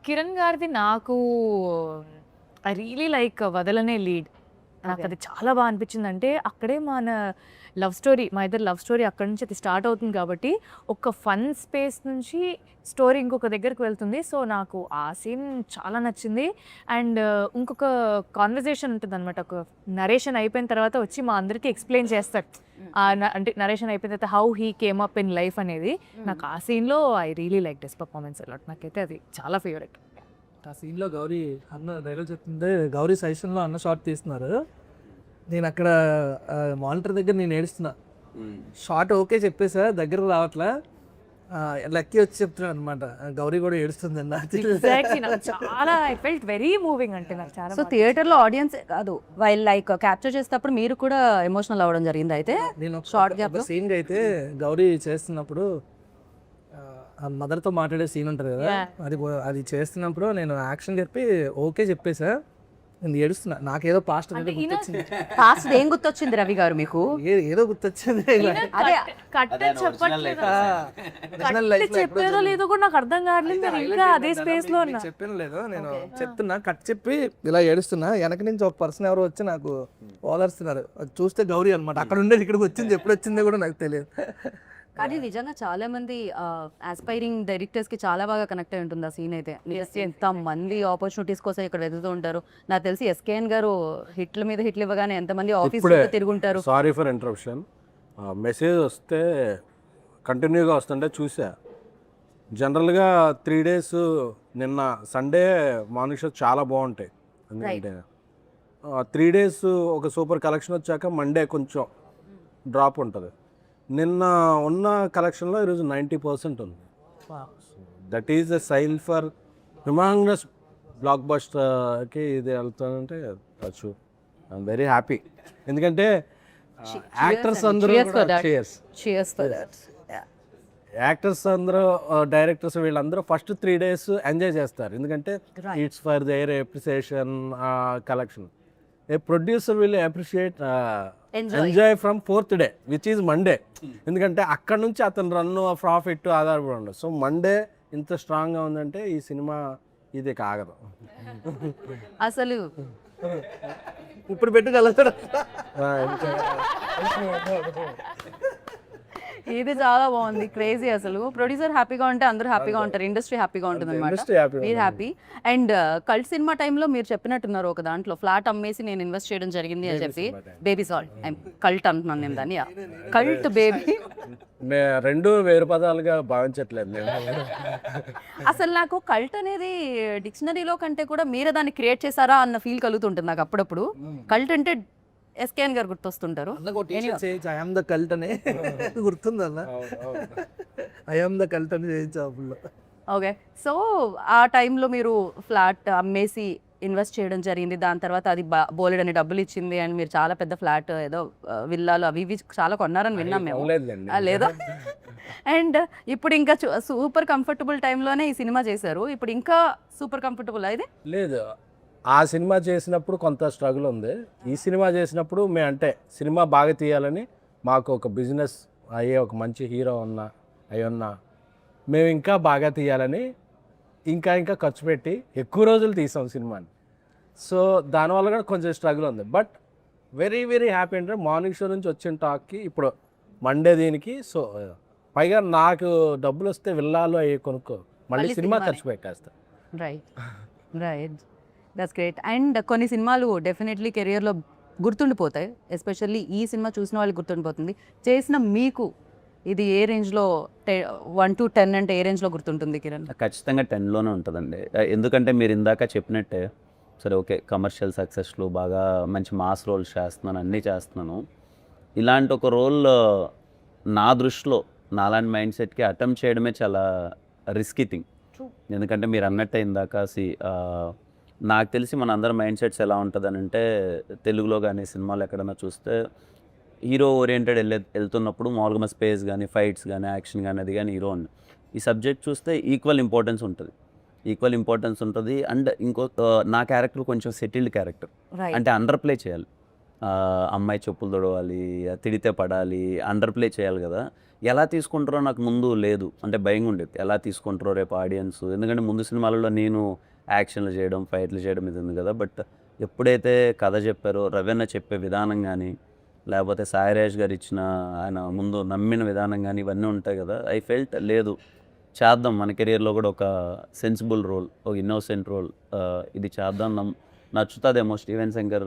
[SPEAKER 3] కిరణ్ గారిది నాకు ఐ రియలీ లైక్ వదలనే లీడ్. నాకు అది చాలా బాగా అనిపించింది. అంటే అక్కడే మన లవ్ స్టోరీ, మా ఇద్దరు లవ్ స్టోరీ అక్కడి నుంచి అది స్టార్ట్ అవుతుంది కాబట్టి ఒక ఫన్ స్పేస్ నుంచి స్టోరీ ఇంకొక దగ్గరికి వెళ్తుంది. సో నాకు ఆ సీన్ చాలా నచ్చింది. అండ్ ఇంకొక కాన్వర్జేషన్ ఉంటుంది అనమాట, ఒక నరేషన్ అయిపోయిన తర్వాత వచ్చి మా అందరికీ ఎక్స్ప్లెయిన్ చేస్తాడు. అంటే నరేషన్ అయిపోయిన తర్వాత how he came up in life అనేది. నాకు ఆ సీన్లో I really like this performance a lot. నాకైతే అది చాలా ఫేవరెట్.
[SPEAKER 4] ఆ సీన్లో గౌరీ అన్న డైలాగ్ చెప్తుంటే గౌరీ సజెషన్లో అన్న షార్ట్ తీస్తున్నారు. నేను అక్కడ మానిటర్ దగ్గర నేను ఏడుస్తున్నా. షార్ట్ ఓకే చెప్పేసా, దగ్గర రావట్లా, లక్కీ వచ్చి చెప్తున్నాడు అనమాట, గౌరీ కూడా ఏడుస్తుంది అన్న.
[SPEAKER 3] ఎగ్జాక్ట్లీ, నాకు చాలా ఐ ఫెల్ట్ వెరీ మూవింగ్. అంటే నాకు చాలా
[SPEAKER 1] సో థియేటర్లో ఆడియన్స్ కాదు, వైల్ లైక్ క్యాప్చర్ చేసేటప్పుడు మీరు కూడా ఎమోషనల్ అవ్వడం జరిగింది. అయితే
[SPEAKER 4] నేను
[SPEAKER 1] షార్ట్ గ్యాప్
[SPEAKER 4] సీన్ అయితే గౌరీ చేస్తున్నప్పుడు మదర్తో మాట్లాడే సీన్ ఉంటుంది కదా, అది చేస్తున్నప్పుడు నేను యాక్షన్ చెప్పి ఓకే చెప్పేసా, నేను ఏడుస్తున్నా. నాకేదో పాస్ట్ గుర్తొచ్చింది.
[SPEAKER 1] ఫాస్ట్ ఏం గుర్తొచ్చింది రవి గారు మీకు?
[SPEAKER 4] ఏదో గుర్తొచ్చింది.
[SPEAKER 1] అదే
[SPEAKER 3] కట్టని చెప్పట్లేదు, చెప్పేదో లేదో కూడా నాకు అర్థం కావట్లేదు. నేను ఇంకా అదే స్పేస్ లో ఉన్నా.
[SPEAKER 4] చెప్పాను లేదు, నేను చెప్తున్నా, కట్ చెప్పి ఇలా ఏడుస్తున్నా. వెనక నుంచి ఒక పర్సన్ ఎవరు వచ్చి నాకు ఓదార్స్తున్నారు. అది చూస్తే గౌరీ అనమాట. అక్కడ ఉండేది ఇక్కడికి వచ్చింది, ఎప్పుడు వచ్చిందో కూడా నాకు తెలియదు.
[SPEAKER 1] కానీ నిజంగా చాలా మంది ఆస్పైరింగ్ డైరెక్టర్స్ కి చాలా బాగా కనెక్ట్ అయి ఉంటుంది ఆ సీన్ అయితే. ఎంత మంది ఆపర్చునిటీస్ కోసం ఇక్కడ వెతుకుతూ ఉంటారు. నాకు తెలిసి ఎస్కేఎన్ గారు హిట్ల మీద హిట్లు ఇవ్వగానే ఎంతమంది ఆఫీస్ తిరుగుంటారు.
[SPEAKER 2] Sorry for interruption. మెసేజ్ వస్తే కంటిన్యూగా వస్తుంటే చూసా. జనరల్గా 3 days నిన్న సండే మార్నింగ్ షో చాలా బాగుంటాయి. ఎందుకంటే 3 days ఒక సూపర్ కలెక్షన్ వచ్చాక మండే కొంచెం డ్రాప్ ఉంటుంది. నిన్న ఉన్న కలెక్షన్లో ఈరోజు 90% ఉంది. That is a sign for humongous బ్లాక్ బస్టర్కి ఇది వెళ్తానంటే వచ్చు. I'm very happy. ఎందుకంటే యాక్టర్స్ అందరూ యాక్టర్స్ అందరూ డైరెక్టర్స్ వీళ్ళందరూ ఫస్ట్ 3 days ఎంజాయ్ చేస్తారు. ఎందుకంటే it's for their appreciation collection. A producer will appreciate enjoy from 4th day which is Monday. ఎందుకంటే అక్కడ నుంచి అతను రన్ను ప్రాఫిట్ ఆధారపడి ఉండదు. సో మండే ఇంత స్ట్రాంగ్గా ఉందంటే ఈ సినిమా ఇది కాగదు
[SPEAKER 1] అసలు.
[SPEAKER 4] ఇప్పుడు పెట్టుకెళ్తాడు.
[SPEAKER 1] ఇది చాలా బాగుంది, క్రేజీ. అసలు ప్రొడ్యూసర్ హ్యాపీగా ఉంటే అందరూ హ్యాపీగా ఉంటారు, ఇండస్ట్రీ హ్యాపీగా ఉంటుంది అనమాట. మీరు హ్యాపీ. అండ్ కల్ట్ సినిమా టైంలో మీరు చెప్పినట్టున్నారు ఒక దాంట్లో ఫ్లాట్ అమ్మేసి నేను ఇన్వెస్ట్ చేయడం జరిగింది అని చెప్పి. బేబీ సాల్ట్ కల్ట్ అంటున్నాను నేను దాన్ని, కల్ట్ బేబీ.
[SPEAKER 2] రెండు వేరు పదాలుగా భావించట్లేదు నేను.
[SPEAKER 1] అసలు నాకు కల్ట్ అనేది డిక్షనరీలో కంటే కూడా మీరే దాన్ని క్రియేట్ చేశారా అన్న ఫీల్ కలుగుతుంటుంది నాకు అప్పుడప్పుడు. కల్ట్ అంటే ఎస్కేఎన్ గారు గుర్తొస్తుంటారు.
[SPEAKER 4] ఐఎమ్ ద కల్ట్ అనే గుర్తుంది అన్న. ఐఎమ్ ద కల్ట్ అని చేయించాపుల్లో.
[SPEAKER 1] ఓకే, సో ఆ టైంలో మీరు ఫ్లాట్ అమ్మేసి ఇన్వెస్ట్ చేయడం జరిగింది. దాని తర్వాత అది బోలెడని డబ్బులు ఇచ్చింది అండ్ మీరు చాలా పెద్ద ఫ్లాట్ ఏదో విల్లాలు అవి ఇవి చాలా కొన్నారని విన్నాం మేము. లేదా? అండ్ ఇప్పుడు ఇంకా సూపర్ కంఫర్టబుల్ టైంలోనే ఈ సినిమా చేశారు. ఇప్పుడు ఇంకా సూపర్ కంఫర్టబుల్ ఇది
[SPEAKER 2] లేదు. ఆ సినిమా చేసినప్పుడు కొంత స్ట్రగుల్ ఉంది. ఈ సినిమా చేసినప్పుడు మేము అంటే సినిమా బాగా తీయాలని మాకు ఒక బిజినెస్ అయ్యే ఒక మంచి హీరో ఉన్నా మేము ఇంకా బాగా తీయాలని ఇంకా ఖర్చు పెట్టి ఎక్కువ రోజులు తీసాం సినిమాని. సో దానివల్ల కూడా కొంచెం స్ట్రగుల్ ఉంది. బట్ వెరీ వెరీ హ్యాపీ అంటే మార్నింగ్ షో నుంచి వచ్చిన టాక్కి ఇప్పుడు మండే దీనికి. సో పైగా నాకు డబ్బులు వస్తే విల్లాలో అయ్యి కొనుక్కో మళ్ళీ సినిమా ఖర్చు పెట్టేస్తా.
[SPEAKER 1] Right, that's great. అండ్ కొన్ని సినిమాలు డెఫినెట్లీ కెరియర్లో గుర్తుండిపోతాయి. ఎస్పెషల్లీ ఈ సినిమా చూసిన వాళ్ళకి గుర్తుండిపోతుంది. చేసిన మీకు ఇది ఏ రేంజ్లో 1 to 10 అంటే ఏ రేంజ్లో గుర్తుంటుంది కిరణ్?
[SPEAKER 5] ఖచ్చితంగా 10లోనే ఉంటుందండి. ఎందుకంటే మీరు ఇందాక చెప్పినట్టే సరే ఓకే కమర్షియల్ సక్సెస్లో బాగా మంచి మాస్ రోల్స్ చేస్తున్నాను, అన్నీ చేస్తున్నాను. ఇలాంటి ఒక రోల్ నా దృష్టిలో నాలాంటి మైండ్ సెట్కి అటెంప్ట్ చేయడమే చాలా రిస్కీ థింగ్. ఎందుకంటే మీరు అన్నట్టే ఇందాక నాకు తెలిసి మన అందరి మైండ్ సెట్స్ ఎలా ఉంటుందని అంటే, తెలుగులో కానీ సినిమాలు ఎక్కడైనా చూస్తే హీరో ఓరియంటెడ్ వెళ్తున్నప్పుడు మామూలుగా స్పేస్ కానీ ఫైట్స్ కానీ యాక్షన్ కానీ అది కానీ హీరో ఉంది. ఈ సబ్జెక్ట్ చూస్తే ఈక్వల్ ఇంపార్టెన్స్ ఉంటుంది. అండ్ నా క్యారెక్టర్ కొంచెం సెటిల్డ్ క్యారెక్టర్, అంటే అండర్ ప్లే చేయాలి. అమ్మాయి చెప్పులు తొడవాలి, తిడితే పడాలి, అండర్ ప్లే చేయాలి కదా. ఎలా తీసుకుంటారో నాకు ముందు లేదు, అంటే భయంగా ఉండేది ఎలా తీసుకుంటారో రేపు ఆడియన్స్. ఎందుకంటే ముందు సినిమాలలో నేను యాక్షన్లు చేయడం ఫైట్లు చేయడం ఇది ఉంది కదా. బట్ ఎప్పుడైతే కథ చెప్పారో, రవీణ చెప్పే విధానం కానీ, లేకపోతే సాయిరాజ్ గారు ఇచ్చిన ఆయన ముందు నమ్మిన విధానం కానీ ఇవన్నీ ఉంటాయి కదా. ఐ ఫెల్ట్ లేదు చేద్దాం, మన కెరియర్లో కూడా ఒక సెన్సిబుల్ రోల్, ఒక ఇన్నోసెంట్ రోల్ ఇది చేద్దాం, నచ్చుతుందేమో స్టీవెన్ శంకర్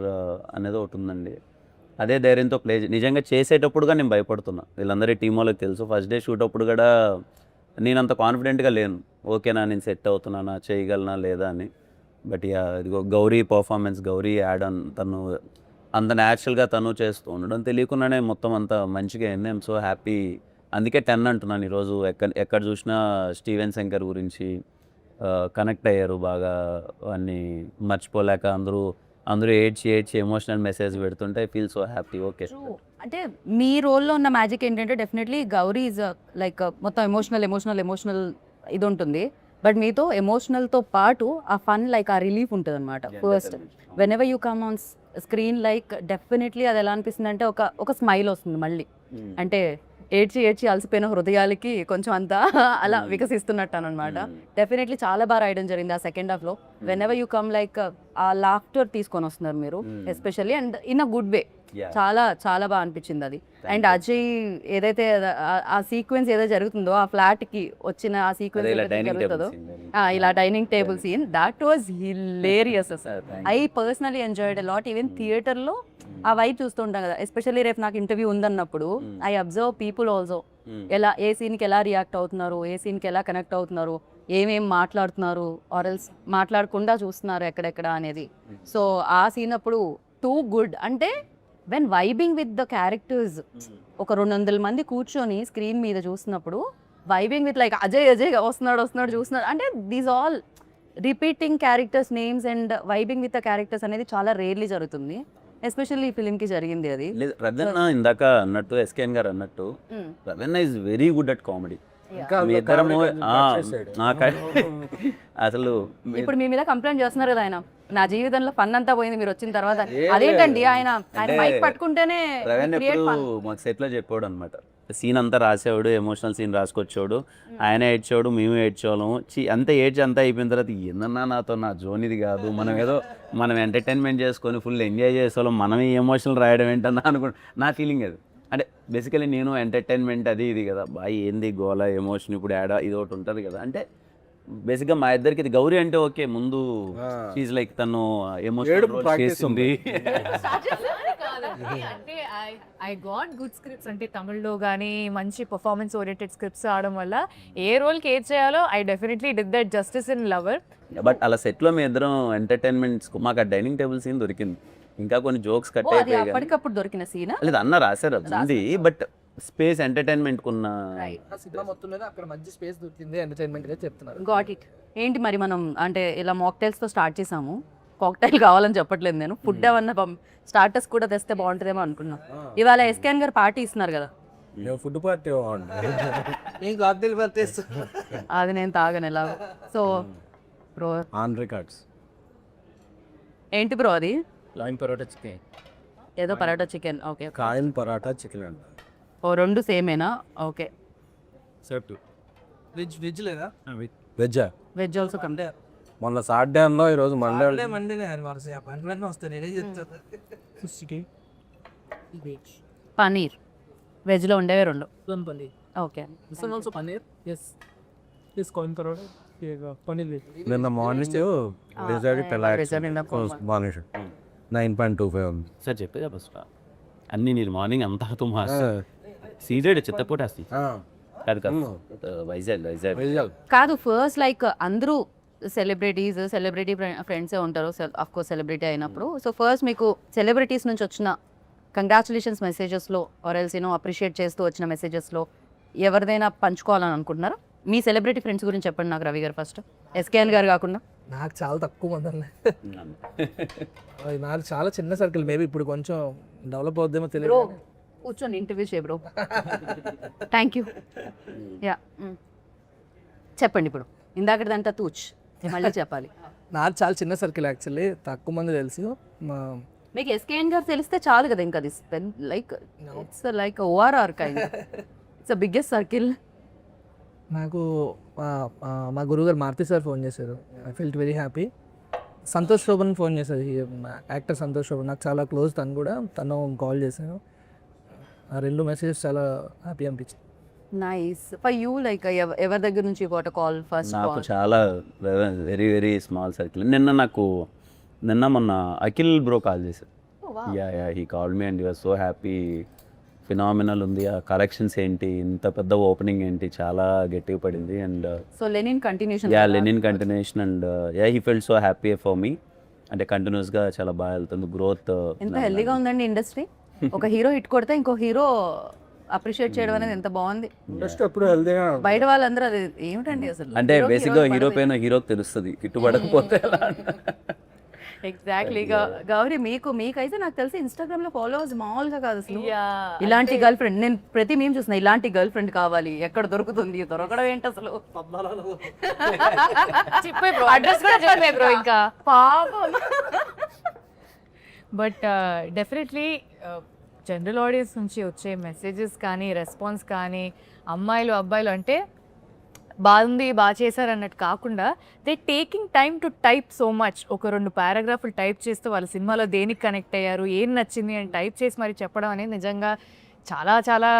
[SPEAKER 5] అనేది ఒకటి ఉందండి. అదే ధైర్యంతో ప్లే నిజంగా చేసేటప్పుడుగా నేను భయపడుతున్నా. వీళ్ళందరి టీం వాళ్ళకి తెలుసు. ఫస్ట్ డే షూట్ అప్పుడు కూడా నేను అంత కాన్ఫిడెంట్గా లేను, ఓకేనా నేను సెట్ అవుతున్నానా, చేయగలనా లేదా అని. బట్ ఇదిగో Gauri performance, Gauri add on, తను అంత న్యాచురల్గా తను చేస్తూ ఉండడం తెలియకుండానే మొత్తం అంత మంచిగా అయింది. I'm so happy. అందుకే 10 అంటున్నాను ఈరోజు. ఎక్కడ చూసినా స్టీవెన్ శంకర్ గురించి కనెక్ట్ అయ్యారు బాగా, అన్నీ మర్చిపోలేక అందరూ ఏడ్చి ఎమోషనల్ మెసేజ్ పెడుతుంటే I feel so happy. Okay,
[SPEAKER 1] అంటే మీ రోల్లో ఉన్న మ్యాజిక్ ఏంటంటే డెఫినెట్లీ గౌరీ ఈజ్ లైక్ మొత్తం ఎమోషనల్ ఇది ఉంటుంది. బట్ మీతో ఎమోషనల్తో పాటు ఆ ఫన్, లైక్ ఆ రిలీఫ్ ఉంటుంది అనమాట. First when ever you come on screen, like definitely అది ఎలా అనిపిస్తుంది అంటే ఒక స్మైల్ వస్తుంది మళ్ళీ. అంటే ఏడ్చి అలసిపోయిన హృదయాలకి కొంచెం అంతా అలా వికసిస్తున్నట్టు అనమాట. డెఫినెట్లీ చాలా బాగా రాయడం జరిగింది ఆ సెకండ్ హాఫ్లో. When ever you come, like ఆ లాఫ్టర్ తీసుకొని వస్తున్నారు మీరు especially, and in a good way. చాలా చాలా బాగా అనిపించింది అది. అండ్ అజయ్ ఏదైతే ఆ సీక్వెన్స్ ఏదో జరుగుతుందో, ఆ ఫ్లాట్ కి వచ్చిన ఆ సీక్వెన్స్ జరుగుతుందో, ఇలా dining table scene, that was hilarious. I personally enjoyed lot. Even థియేటర్లో ఆ వైబ్ చూస్తూ ఉంటాం కదా, ఎస్పెషల్లీ రేపు నాకు ఇంటర్వ్యూ ఉందన్నప్పుడు ఐ అబ్జర్వ్ పీపుల్ ఆల్సో, ఎలా ఏ సీన్కి ఎలా రియాక్ట్ అవుతున్నారు, ఏ సీన్కి ఎలా కనెక్ట్ అవుతున్నారు, ఏమేం మాట్లాడుతున్నారు, ఆర్ఎల్స్ మాట్లాడకుండా చూస్తున్నారు ఎక్కడెక్కడ అనేది. సో ఆ సీన్ అప్పుడు టూ గుడ్. అంటే when vibing with the characters, ఒక 200 మంది కూర్చొని స్క్రీన్ మీద చూసినప్పుడు వైబింగ్ విత్ లైక్ అజయ్ వస్తున్నాడు చూస్తున్నాడు, అంటే these all repeating characters names and vibing with the characters అనేది చాలా రేర్లీ జరుగుతుంది. ఎస్పెషల్లీ ఈ ఫిలింకి జరిగింది అది.
[SPEAKER 5] రవీణ ఇందాక అన్నట్టు, ఎస్కేఎన్ గారు అన్నట్టు, Raveena is very good at comedy. మీ ఇద్దరము అసలు
[SPEAKER 1] ఇప్పుడు మీ మీద కంప్లైంట్ చేస్తున్నారు కదా, ఆయన నా జీవితంలో ఫన్ అంతా పోయింది మీరు వచ్చిన తర్వాత. అదేంటండి, ఆయన మైక్ పట్టుకుంటేనే
[SPEAKER 5] మాకు సెట్లో చెప్పాడు అనమాట. సీన్ అంతా రాసేవాడు, ఎమోషనల్ సీన్ రాసుకొచ్చాడు, ఆయన ఏడ్చేవాడు, మేము ఏడ్చేవాళ్ళము. అంతా అయిపోయిన తర్వాత ఏందన్నా నాతో నా జోన్ ఇది కాదు, మనం ఎంటర్టైన్మెంట్ చేసుకొని ఫుల్ ఎంజాయ్ చేసేవాళ్ళం, మనం ఈ ఎమోషనల్ రాయడం ఏంటన్నా నా ఫీలింగ్ అది. అంటే బేసికలీ నేను ఎంటర్టైన్మెంట్ అది ఇది కదా, బాయ్ ఏంది గోల ఎమోషన్ ఇప్పుడు యాడ్ ఇది ఒకటి ఉంటుంది కదా. అంటే బేసిక్గా మా ఇద్దరికి ఇది గౌరీ అంటే ఓకే, ముందు షీజ్ లైక్ తను ఎమోషన్ చేస్తుంది.
[SPEAKER 3] అంటే ఐ గాట్ గుడ్ స్క్రిప్ట్స్, అంటే తమిళ్లో కానీ మంచి పర్ఫార్మెన్స్ ఓరియంటెడ్ స్క్రిప్ట్స్ ఆడడం వల్ల ఏ రోల్కి ఏది చేయాలో I definitely did that justice in lover.
[SPEAKER 5] But అలా సెట్లో మీ ఇద్దరం ఎంటర్టైన్మెంట్స్, మాకు ఆ డైనింగ్ టేబుల్ సీన్ దొరికింది, ఇంకా కొన్ని జోక్స్ కట్ అయిపోయాయి.
[SPEAKER 1] అప్పటికప్పుడు దొరికిన సీన్
[SPEAKER 5] లేదు అన్న రాశారు అది ఉంది, బట్ స్పేస్ ఎంటర్టైన్మెంట్ కున్న
[SPEAKER 4] సినిమా మొత్తం మీద అక్కడ మంచి స్పేస్ దొరికింది ఎంటర్టైన్మెంట్ గా చెప్తున్నారు.
[SPEAKER 1] Got it. ఏంటి మరి మనం అంటే ఇలా మాక్టైల్స్తో స్టార్ట్ చేసాము, కాక్టైల్ కావాలని చెప్పట్లేదు నేను, ఫుడ్ ఏమన్నా స్టార్టర్స్ కూడా తెస్తే బాగుంటుందేమో అనుకున్నాం. ఇవాళ ఎస్కేఎన్ గారు పార్టీ ఇస్తున్నారు కదా,
[SPEAKER 2] ఫుడ్ పార్టీ
[SPEAKER 1] అది నేను తాగను ఎలా. సో బ్రో
[SPEAKER 2] ఆన్ రికార్డ్స్
[SPEAKER 1] ఏంటి బ్రో అది?
[SPEAKER 4] లైన్ పరోటా చికెన్,
[SPEAKER 1] ఏదో paratha chicken. Okay,
[SPEAKER 2] coin paratha chicken అంట.
[SPEAKER 1] ఓ రెండు సేమేనా? ఓకే.
[SPEAKER 4] వెజ్ లేదా?
[SPEAKER 1] Veg also come.
[SPEAKER 2] మొన్న సాటర్డే అన్నా, ఈరోజు మండే.
[SPEAKER 4] వస్తాయి నేనే చెప్తాను.
[SPEAKER 1] పనీర్ వెజ్లో ఉండేవి రెండు. ఓకే.
[SPEAKER 2] నిన్న మార్నింగ్ మార్నింగ్ 9.25 ఉంది
[SPEAKER 5] సార్ చెప్పేదా ఫస్ట్ అన్నీ నేను మార్నింగ్ అంతా సీజెడ్ చిత్తపోటేస్తా కాదు కాదు వైజాగ్
[SPEAKER 1] కాదు. ఫస్ట్ లైక్ అందరూ సెలబ్రిటీ ఫ్రెండ్సే ఉంటారు ఆఫ్ కోర్స్ సెలబ్రిటీ అయినప్పుడు. సో ఫస్ట్ మీకు సెలబ్రిటీస్ నుంచి వచ్చిన కంగ్రాచులేషన్స్ మెసేజెస్లో ఆర్ ఎల్స్ అప్రిషియేట్ చేస్తూ వచ్చిన మెసేజెస్లో ఎవరిదైనా పంచుకోవాలని అనుకుంటున్నారా? మీ సెలబ్రిటీ ఫ్రెండ్స్ గురించి చెప్పండి నాకు రవి గారు ఫస్ట్. ఎస్కేఎన్ గారు కాకుండా.
[SPEAKER 4] నాకు చాలా తక్కువ మంది ఉన్నాయి. అది నాది చాలా చిన్న సర్కిల్. మేబీ ఇప్పుడు కొంచెం డెవలప్ అవుద్దేమో
[SPEAKER 1] బ్రో
[SPEAKER 4] తెలియదు.
[SPEAKER 1] కూర్చొని ఇంటర్వ్యూ చేయ బ్రో. Thank you. యా చెప్పండి ఇప్పుడు. ఇందాకటిదంతా తూచ్ మళ్ళీ చెప్పాలి.
[SPEAKER 4] నాది చాలా చిన్న సర్కిల్ యాక్చువల్లీ, తక్కువ మంది తెలుసు.
[SPEAKER 1] మీకు ఎస్కేఎన్ గారు తెలిస్తే చాలు కదా, ఇంకా అది like it's like ORR kind. It's biggest circle.
[SPEAKER 4] నాకు మా గురువుగారు మారుతి సార్ ఫోన్ చేశారు. I felt very happy. Santosh Sobhan phone చేశారు, యాక్టర్ సంతోష్ శోభన్, నాకు చాలా క్లోజ్. తను కాల్ చేశాను. ఆ 2 మెసేజెస్ చాలా హ్యాపీ అనిపించింది.
[SPEAKER 1] నైస్. ఫర్ యూ లైక్ ఎవరి దగ్గర నుంచి వాట్ కాల్ ఫస్ట్
[SPEAKER 5] నాకు
[SPEAKER 1] కాల్?
[SPEAKER 5] చాలా వెరీ వెరీ స్మాల్ సర్కిల్. నిన్న మొన్న అఖిల్ బ్రో కాల్ చేశారు. Yeah he call me and you're so happy, phenomenal ఉంది, ఆ కలెక్షన్స్ ఏంటి, ఇంత పెద్ద ఓపెనింగ్ ఏంటి, చాలా గట్టిగా పడింది. And
[SPEAKER 1] so Lenin continuation.
[SPEAKER 5] Lenin continuation. And he felt so happy for me. అంటే కంటిన్యూస్గా చాలా బాగా వెళ్తుంది గ్రోత్.
[SPEAKER 1] ఎంత హెల్దీగా ఉందండి ఇండస్ట్రీ. ఒక హీరో హిట్ కొడితే ఇంకో హీరో అప్రిషియేట్ చేయడం అనేది ఎంత బాగుంది.
[SPEAKER 2] ఇండస్ట్రీ ఎప్పుడు హెల్దీగా
[SPEAKER 1] బయట వాళ్ళందరూ అది ఏమిటండి అసలు.
[SPEAKER 5] అంటే బేసిక్గా హీరో పైన హీరోకి తెలుస్తుంది, కిట్టుబడకపోతే ఎలా.
[SPEAKER 1] ఎగ్జాక్ట్లీ. గౌరీ మీకైతే నాకు తెలిసి ఇన్స్టాగ్రామ్ లో ఫాలోవర్స్ మామూలుగా కాదు అసలు. ఇలాంటి గర్ల్ ఫ్రెండ్ నేను ప్రతి మేము చూసిన, ఇలాంటి గర్ల్ ఫ్రెండ్ కావాలి, ఎక్కడ దొరుకుతుంది, దొరకడం ఏంటి అసలు.
[SPEAKER 3] చెప్పే బ్రో, అడ్రస్ కూడా చెప్పే బ్రో ఇంకా
[SPEAKER 1] పాపం.
[SPEAKER 3] బట్ డెఫినెట్లీ జనరల్ ఆడియన్స్ నుంచి వచ్చే మెసేజెస్ కానీ రెస్పాన్స్ కానీ అమ్మాయిలు అబ్బాయిలు అంటే బాగుంది బాగా చేశారు అన్నట్టు కాకుండా they taking time to type so much. ఒక 2 పారాగ్రాఫ్లు టైప్ చేస్తూ వాళ్ళ సినిమాలో దేనికి కనెక్ట్ అయ్యారు, ఏం నచ్చింది అని టైప్ చేసి మరి చెప్పడం అనేది నిజంగా చాలా చాలా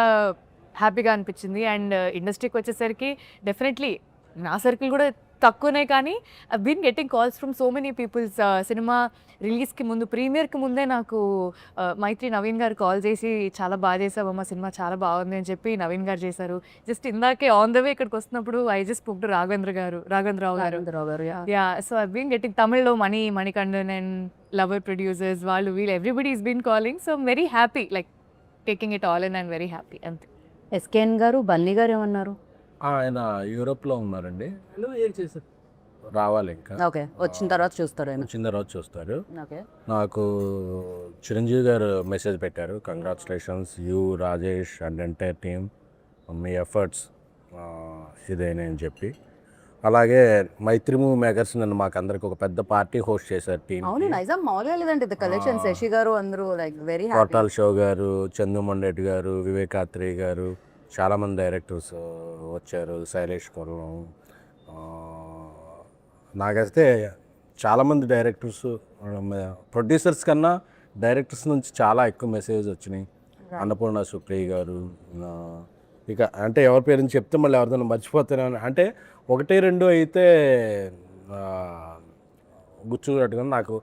[SPEAKER 3] హ్యాపీగా అనిపించింది. అండ్ ఇండస్ట్రీకి వచ్చేసరికి డెఫినెట్లీ నా సర్కిల్ కూడా తక్కువనే, కానీ I been getting calls from so many peoples. Cinema రిలీజ్కి ముందు, ప్రీమియర్కి ముందే నాకు మైత్రి నవీన్ గారు కాల్ చేసి చాలా బాగా చేసావమ్మా, సినిమా చాలా బాగుంది అని చెప్పి నవీన్ గారు చేశారు. జస్ట్ ఇందాకే ఆన్ ద వే ఇక్కడికి వస్తున్నప్పుడు I just spoke to Raghavendra Rao గారు. Yeah, so I been getting తమిళ్లో మణికండన్ అండ్ లవర్ ప్రొడ్యూసర్స్ వాళ్ళు వీళ్ళు everybody is been calling. So very happy, like taking it all in and very happy. అంతే.
[SPEAKER 1] SKN గారు, బన్నీ గారు ఏమన్నారు?
[SPEAKER 2] ఆయన యూరోప్లో ఉన్నారండి, రావాలి ఇంకా.
[SPEAKER 1] ఓకే, వచ్చిన తర్వాత చూస్తారు ఆయన.
[SPEAKER 2] వచ్చిన తర్వాత చూస్తారు.
[SPEAKER 1] ఓకే.
[SPEAKER 2] నాకు చిరంజీవి గారు మెసేజ్ పెట్టారు, congratulations you Rajesh and entire team, మీ ఎఫర్ట్స్ ఇదేనే అని చెప్పి. అలాగే మైత్రి మూవీ మేకర్స్ నన్ను మాకు అందరికి ఒక పెద్ద పార్టీ హోస్ట్ చేశారు టీం.
[SPEAKER 1] అవును, నైజాం మామూలుగా లేదండి. ద కలెక్షన్ శశి గారు అందరూ లైక్ వెరీ హ్యాపీ.
[SPEAKER 2] కోటాల్ షో గారు, చందుమొండెడ్డి గారు, వివేకాత్రి గారు, చాలామంది డైరెక్టర్స్ వచ్చారు, శైలేష్ కొల్లం. నాకైతే చాలామంది డైరెక్టర్స్, ప్రొడ్యూసర్స్ కన్నా డైరెక్టర్స్ నుంచి చాలా ఎక్కువ మెసేజ్ వచ్చినాయి. అన్నపూర్ణ సుప్రియ గారు, ఇక అంటే ఎవరి పేరుని చెప్తే మళ్ళీ ఎవరిదైనా మర్చిపోతాను అంటే 1-2 అయితే గుర్చున్నట్టుగా నాకు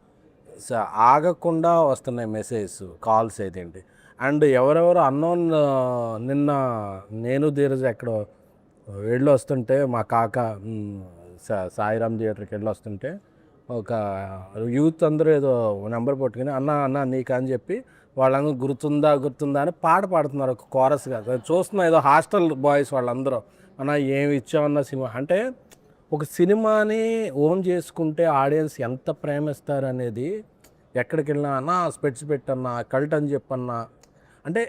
[SPEAKER 2] ఆగకుండా వస్తున్నాయి మెసేజ్ కాల్స్ అయితే ఏంటి. అండ్ ఎవరెవరు అన్నోన్, నిన్న నేను ధీరజ్ ఎక్కడో వెళ్ళి వస్తుంటే మా కాక సాయిరామ్ థియేటర్కి వెళ్ళి వస్తుంటే ఒక యూత్ అందరూ ఏదో నెంబర్ పట్టుకుని అన్న నీకు అని చెప్పి వాళ్ళందరూ గుర్తుందా అని పాట పాడుతున్నారు, ఒక కోరస్గా చూస్తున్నా. ఏదో హాస్టల్ బాయ్స్ వాళ్ళందరూ అన్న ఏమి ఇచ్చామన్న సినిమా అంటే, ఒక సినిమాని ఓన్ చేసుకుంటే ఆడియన్స్ ఎంత ప్రేమిస్తారు అనేది ఎక్కడికి వెళ్ళినా అన్న స్పెట్స్ పెట్టన్నా, కల్ట్ అని చెప్పన్నా, అంటే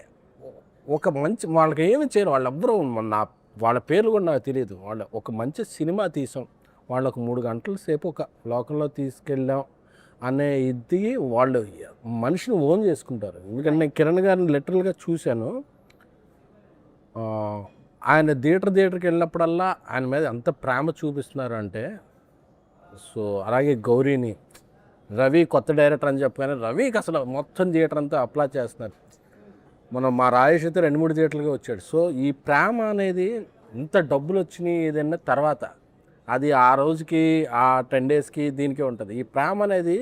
[SPEAKER 2] ఒక మంచి వాళ్ళకి ఏమి చేయరు. వాళ్ళెవ్వరూ వాళ్ళ పేర్లు కూడా నాకు తెలియదు. వాళ్ళ ఒక మంచి సినిమా తీసాం, వాళ్ళకు 3 గంటల సేపు ఒక లోకంలో తీసుకెళ్ళాం అనే ఇది వాళ్ళు మనిషిని ఓన్ చేసుకుంటారు. ఎందుకంటే నేను కిరణ్ గారిని లిటరల్గా చూశాను. ఆయన థియేటర్కి వెళ్ళినప్పుడల్లా ఆయన మీద ఎంత ప్రేమ చూపిస్తున్నారు అంటే. సో అలాగే గౌరీని, రవి కొత్త డైరెక్టర్ అని చెప్పగానే రవికి అసలు మొత్తం థియేటర్ అంతా అప్లై చేస్తున్నారు. మనం మా రాజేష్ అయితే 2-3 థియేటర్లుగా వచ్చాడు. సో ఈ ప్రేమ అనేది ఇంత డబ్బులు వచ్చినాయి ఏదైనా తర్వాత అది ఆ రోజుకి ఆ 10 డేస్కి దీనికే ఉంటుంది. ఈ ప్రేమ అనేది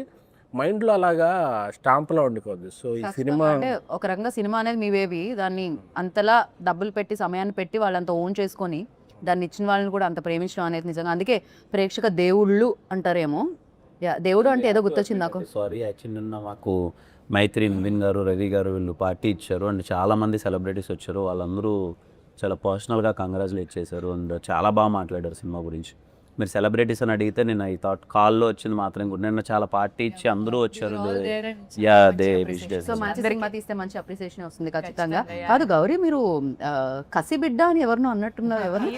[SPEAKER 2] మైండ్లో అలాగా స్టాంప్లో ఉండిపోద్ది. సో ఈ సినిమా
[SPEAKER 1] అంటే ఒక రకంగా సినిమా అనేది మీ బేబీ, దాన్ని అంతలా డబ్బులు పెట్టి సమయాన్ని పెట్టి వాళ్ళంతా ఓన్ చేసుకొని దాన్ని ఇచ్చిన వాళ్ళని కూడా అంత ప్రేమించడం అనేది నిజంగా అందుకే ప్రేక్షక దేవుళ్ళు అంటారేమో. దేవుడు అంటే ఏదో గుర్తొచ్చింది నాకు.
[SPEAKER 5] సారీ, యాక్చువల్లీ నిన్న మాకు మైత్రి నవీన్ గారు, రవి గారు వీళ్ళు పార్టీ ఇచ్చారు. అండ్ చాలామంది సెలబ్రిటీస్ వచ్చారు. వాళ్ళందరూ చాలా పర్సనల్గా కంగ్రాచులేట్ చేశారు అండ్ చాలా బాగా మాట్లాడారు సినిమా గురించి. మీరు సెలబ్రిటీస్ అని అడిగితే నేను ఐ థాట్ కాల్లో వచ్చింది మాత్రం కూడా నిన్న చాలా పార్టీ ఇచ్చి అందరూ వచ్చారు. యా దే విష్
[SPEAKER 1] సో మంచి సినిమా తీస్తే మంచి అప్రిసియేషన్ వస్తుంది ఖచ్చితంగా. కాదు గౌరీ, మీరు కసి బిడ్డ అని ఎవరినో అన్నట్టున్నారు. ఎవరు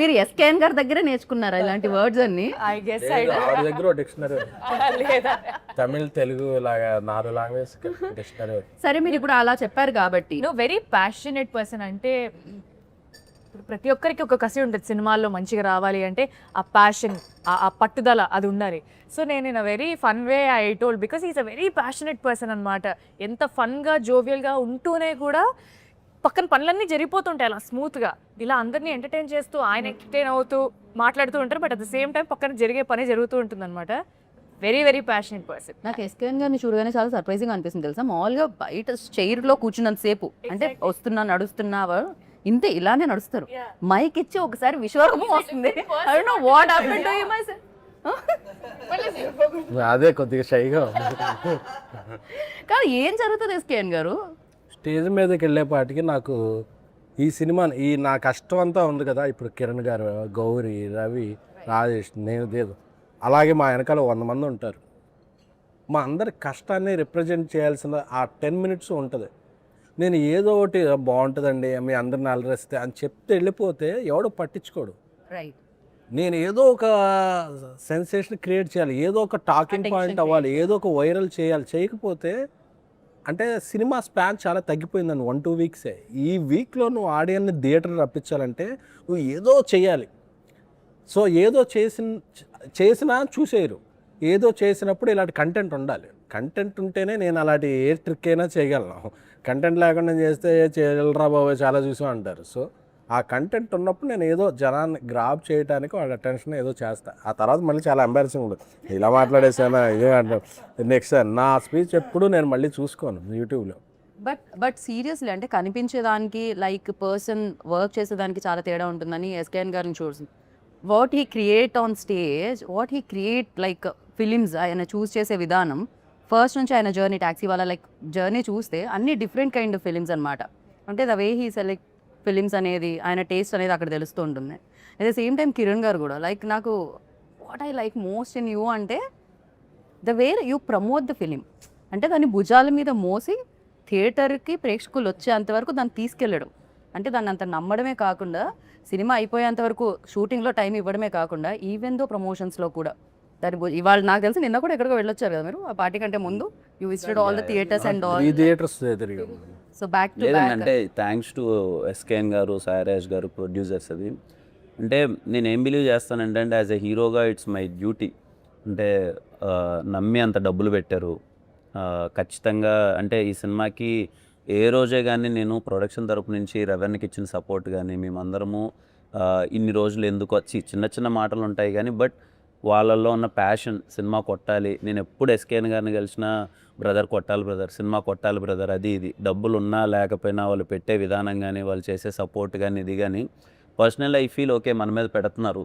[SPEAKER 1] మీరు ఎస్కేఎన్ గారి దగ్గరే నేర్చుకున్నారా ఇలాంటి వర్డ్స్ అన్ని?
[SPEAKER 3] ఐ గెస్
[SPEAKER 2] ఆవిడ దగ్గర డిక్షనరీ తమిళ్ తెలుగు లాగా 4 లాంగ్వేజ్ డిక్షనరీ.
[SPEAKER 1] సరే, మీరు ఇప్పుడు అలా చెప్పారు కాబట్టి
[SPEAKER 3] వెరీ ప్యాషనేట్ పర్సన్. అంటే ఇప్పుడు ప్రతి ఒక్కరికి ఒక కసి ఉంటుంది సినిమాల్లో మంచిగా రావాలి అంటే, ఆ ప్యాషన్, ఆ పట్టుదల అది ఉండాలి. సో నేను in a very fun way I told because is a very passionate person అనమాట. ఎంత ఫన్గా జోవియల్గా ఉంటూనే కూడా పక్కన పనులన్నీ జరిగిపోతుంటాయి అలా స్మూత్గా. ఇలా అందరినీ ఎంటర్టైన్ చేస్తూ ఆయన ఎంటర్టైన్ అవుతూ మాట్లాడుతూ ఉంటారు. But at the same time పక్కన జరిగే పని జరుగుతూ ఉంటుంది అనమాట. Very very passionate person.
[SPEAKER 1] నాకు ఎస్కేఎన్ గారిని చూడగానే చాలా సర్ప్రైజింగ్ అనిపిస్తుంది తెలుసా. మామూలుగా బయట చైర్లో కూర్చున్నంత సేపు అంటే వస్తున్నా నడుస్తున్నావా ఇంతే ఇలానే నడుస్తారు. మైక్ ఇచ్చి ఒకసారి విశ్వరూపం వస్తుంది. I don't know what happened to him, I said.
[SPEAKER 2] అదే కొద్దిగా షైగా
[SPEAKER 1] కానీ ఏం జరుగుతుంది ఎస్కేఎన్ గారు?
[SPEAKER 2] స్టేజ్ మీదకి వెళ్ళేపాటికి నాకు ఈ సినిమా నా కష్టం అంతా ఉంది కదా. ఇప్పుడు కిరణ్ గారు, గౌరీ, రవి, రాజేష్, నేను దేదు, అలాగే మా వెనకాల 100 మంది ఉంటారు. మా అందరి కష్టాన్ని రిప్రజెంట్ చేయాల్సిన ఆ 10 minutes ఉంటుంది. నేను ఏదో ఒకటి బాగుంటుందండి మీ అందరిని అలరిస్తే అని చెప్తే వెళ్ళిపోతే ఎవడో పట్టించుకోడు.
[SPEAKER 1] రైట్.
[SPEAKER 2] నేను ఏదో ఒక సెన్సేషన్ క్రియేట్ చేయాలి, ఏదో ఒక టాకింగ్ పాయింట్ అవ్వాలి, ఏదో ఒక వైరల్ చేయాలి. చేయకపోతే అంటే సినిమా స్పాన్ చాలా తగ్గిపోయిందండి. 1-2 weeks. ఈ వీక్లో నువ్వు ఆడియన్ని థియేటర్ రప్పించాలంటే నువ్వు ఏదో చేయాలి. సో ఏదో చేసినా చూసేయరు. ఏదో చేసినప్పుడు ఇలాంటి కంటెంట్ ఉండాలి. కంటెంట్ ఉంటేనే నేను అలాంటి ఏ ట్రిక్ అయినా చేయగలను. కంటెంట్ లేకుండా చేస్తే చేయగలరా బాబు చాలా చూసాం అంటారు. సో ఆ కంటెంట్ ఉన్నప్పుడు నేను ఏదో జనాన్ని గ్రాప్ చేయడానికి వాళ్ళ అటెన్షన్ ఏదో చేస్తాను. ఆ తర్వాత మళ్ళీ చాలా ఎంబారసింగ్ ఉంటుంది. ఇలా మాట్లాడేసానా ఇదే అంటారు. నెక్స్ట్ నా స్పీచ్ ఎప్పుడు నేను మళ్ళీ చూసుకోను యూట్యూబ్లో.
[SPEAKER 1] బట్ సీరియస్లీ అంటే కనిపించేదానికి లైక్ పర్సన్ వర్క్ చేసేదానికి చాలా తేడా ఉంటుందని ఎస్కేఎన్ గారిని చూసి what he create on stage, what he create like films ఆయన చూస్ చేసే విధానం ఫస్ట్ నుంచి ఆయన జర్నీ ట్యాక్సీ వాళ్ళ లైక్ జర్నీ చూస్తే అన్ని డిఫరెంట్ కైండ్ ఆఫ్ ఫిలిమ్స్ అనమాట. అంటే the way he select films అనేది ఆయన టేస్ట్ అనేది అక్కడ తెలుస్తూ ఉంటుంది. At the same time Kiran గారు కూడా లైక్ నాకు what I like most in you అంటే the way you promote the film. అంటే దాన్ని భుజాల మీద మోసి థియేటర్కి ప్రేక్షకులు వచ్చేంతవరకు దాన్ని తీసుకెళ్ళడం. అంటే దాన్ని అంత నమ్మడమే కాకుండా సినిమా అయిపోయేంత వరకు షూటింగ్లో టైం ఇవ్వడమే కాకుండా ఈవెన్ దో ప్రమోషన్స్లో కూడా దాని ఇవాళ నాకు తెలిసి నిన్న కూడా ఎక్కడికో వెళ్ళొచ్చారు కదా మీరు ఆ పార్టీ కంటే ముందు. You visited all the theatres and all.
[SPEAKER 2] 3 theatres తిరిగాం.
[SPEAKER 1] సో బ్యాక్ టు
[SPEAKER 5] లేదండి, అంటే థ్యాంక్స్ టు ఎస్కేఎన్ గారు, సాయిరాజ్ గారు, ప్రొడ్యూసర్స్. అది అంటే నేను ఏం బిలీవ్ చేస్తానంటే యాజ్ ఎ హీరోగా ఇట్స్ మై డ్యూటీ. అంటే నమ్మి అంత డబ్బులు పెట్టారు ఖచ్చితంగా. అంటే ఈ సినిమాకి ఏ రోజే కానీ నేను ప్రొడక్షన్ తరపు నుంచి రెవెన్యూకి ఇచ్చిన సపోర్ట్ కానీ మేమందరము ఇన్ని రోజులు ఎందుకు వచ్చి చిన్న చిన్న మాటలు ఉంటాయి కానీ బట్ వాళ్ళల్లో ఉన్న ప్యాషన్ సినిమా కొట్టాలి. నేను ఎప్పుడు ఎస్కేఎన్ గారిని కలిసిన బ్రదర్ కొట్టాలి బ్రదర్, సినిమా కొట్టాలి బ్రదర్, అది ఇది డబ్బులు ఉన్నా లేకపోయినా వాళ్ళు పెట్టే విధానం కానీ వాళ్ళు చేసే సపోర్ట్ కానీ ఇది కానీ పర్సనల్ ఐ ఫీల్ ఓకే మన మీద పెడుతున్నారు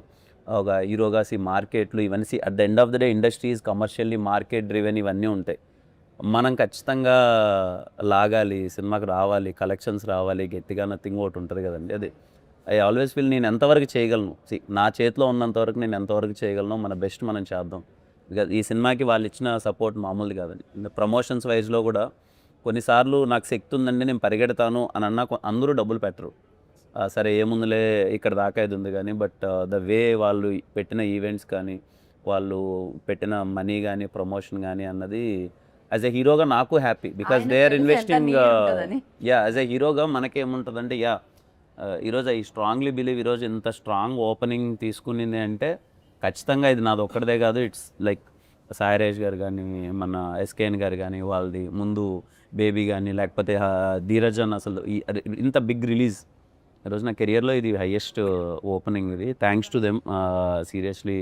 [SPEAKER 5] ఒక హీరోగా. మార్కెట్లు ఇవన్నీ at the end of the day industries commercially market driven ఇవన్నీ ఉంటాయి. మనం ఖచ్చితంగా లాగాలి, సినిమాకి రావాలి, కలెక్షన్స్ రావాలి, గట్టిగా నథింగ్ ఒకటి ఉంటుంది కదండి. అది ఐ ఆల్వేస్ ఫీల్ నేను ఎంతవరకు చేయగలను, నా చేతిలో ఉన్నంతవరకు నేను ఎంతవరకు చేయగలను మన బెస్ట్ మనం చేద్దాం. బికాజ్ ఈ సినిమాకి వాళ్ళు ఇచ్చిన సపోర్ట్ మామూలు కాదండి. ప్రమోషన్స్ వైజ్లో కూడా కొన్నిసార్లు నాకు శక్తి ఉందండి నేను పరిగెడతాను అని అన్నా అందరూ డబ్బులు పెట్టరు. సరే ఏముందులే ఇక్కడ దాకా ఇది ఉంది కానీ బట్ ద వే వాళ్ళు పెట్టిన ఈవెంట్స్ కానీ వాళ్ళు పెట్టిన మనీ కానీ ప్రమోషన్ కానీ అన్నది యాజ్ ఎ హీరోగా నాకు happy because they are investing. As a హీరోగా మనకేముంటుందంటే ఈరోజు ఐ స్ట్రాంగ్లీ బిలీవ్ ఈరోజు ఇంత స్ట్రాంగ్ ఓపెనింగ్ తీసుకునింది అంటే ఖచ్చితంగా ఇది నాది ఒక్కడిదే కాదు. ఇట్స్ లైక్ సాయిరాజ్ గారు కానీ మన ఎస్కేఎన్ గారు కానీ వాళ్ళది ముందు బేబీ కానీ లేకపోతే ధీరజన్ అసలు ఇంత బిగ్ రిలీజ్ ఈరోజు నా కెరియర్లో ఇది హైయెస్ట్ ఓపెనింగ్. ఇది థ్యాంక్స్ టు దెమ్ సీరియస్లీ.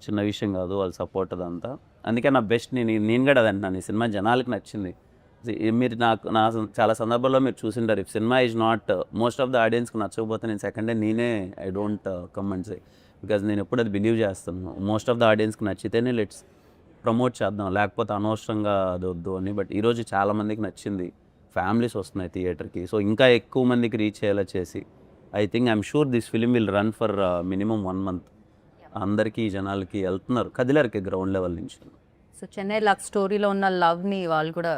[SPEAKER 5] చిన్న విషయం కాదు వాళ్ళ సపోర్ట్ అదంతా. అందుకే నా బెస్ట్ నేను కూడా అదంటున్నాను ఈ సినిమా జనాలకి నచ్చింది. మీరు నా చాలా సందర్భాల్లో మీరు చూసింటారు if cinema is not most of the ఆడియన్స్కి నచ్చకపోతే నేను సెకండ్ డే నేనే I don't comment say because నేను ఎప్పుడు అది బిలీవ్ చేస్తాను మోస్ట్ ఆఫ్ ద ఆడియన్స్కి నచ్చితేనే లెట్స్ ప్రమోట్ చేద్దాం లేకపోతే అనవసరంగా అది వద్దు అని. బట్ ఈరోజు చాలామందికి నచ్చింది. ఫ్యామిలీస్ వస్తున్నాయి థియేటర్కి. సో ఇంకా ఎక్కువ మందికి రీచ్ అయ్యేలా చేసి I'm sure this film will run for minimum 1 month. అందరికీ జనాలకి వెళ్తున్నారు, కదిలారికి గ్రౌండ్ లెవెల్ నుంచి.
[SPEAKER 1] సో చెన్నై లవ్ స్టోరీలో ఉన్న లవ్ని వాళ్ళు కూడా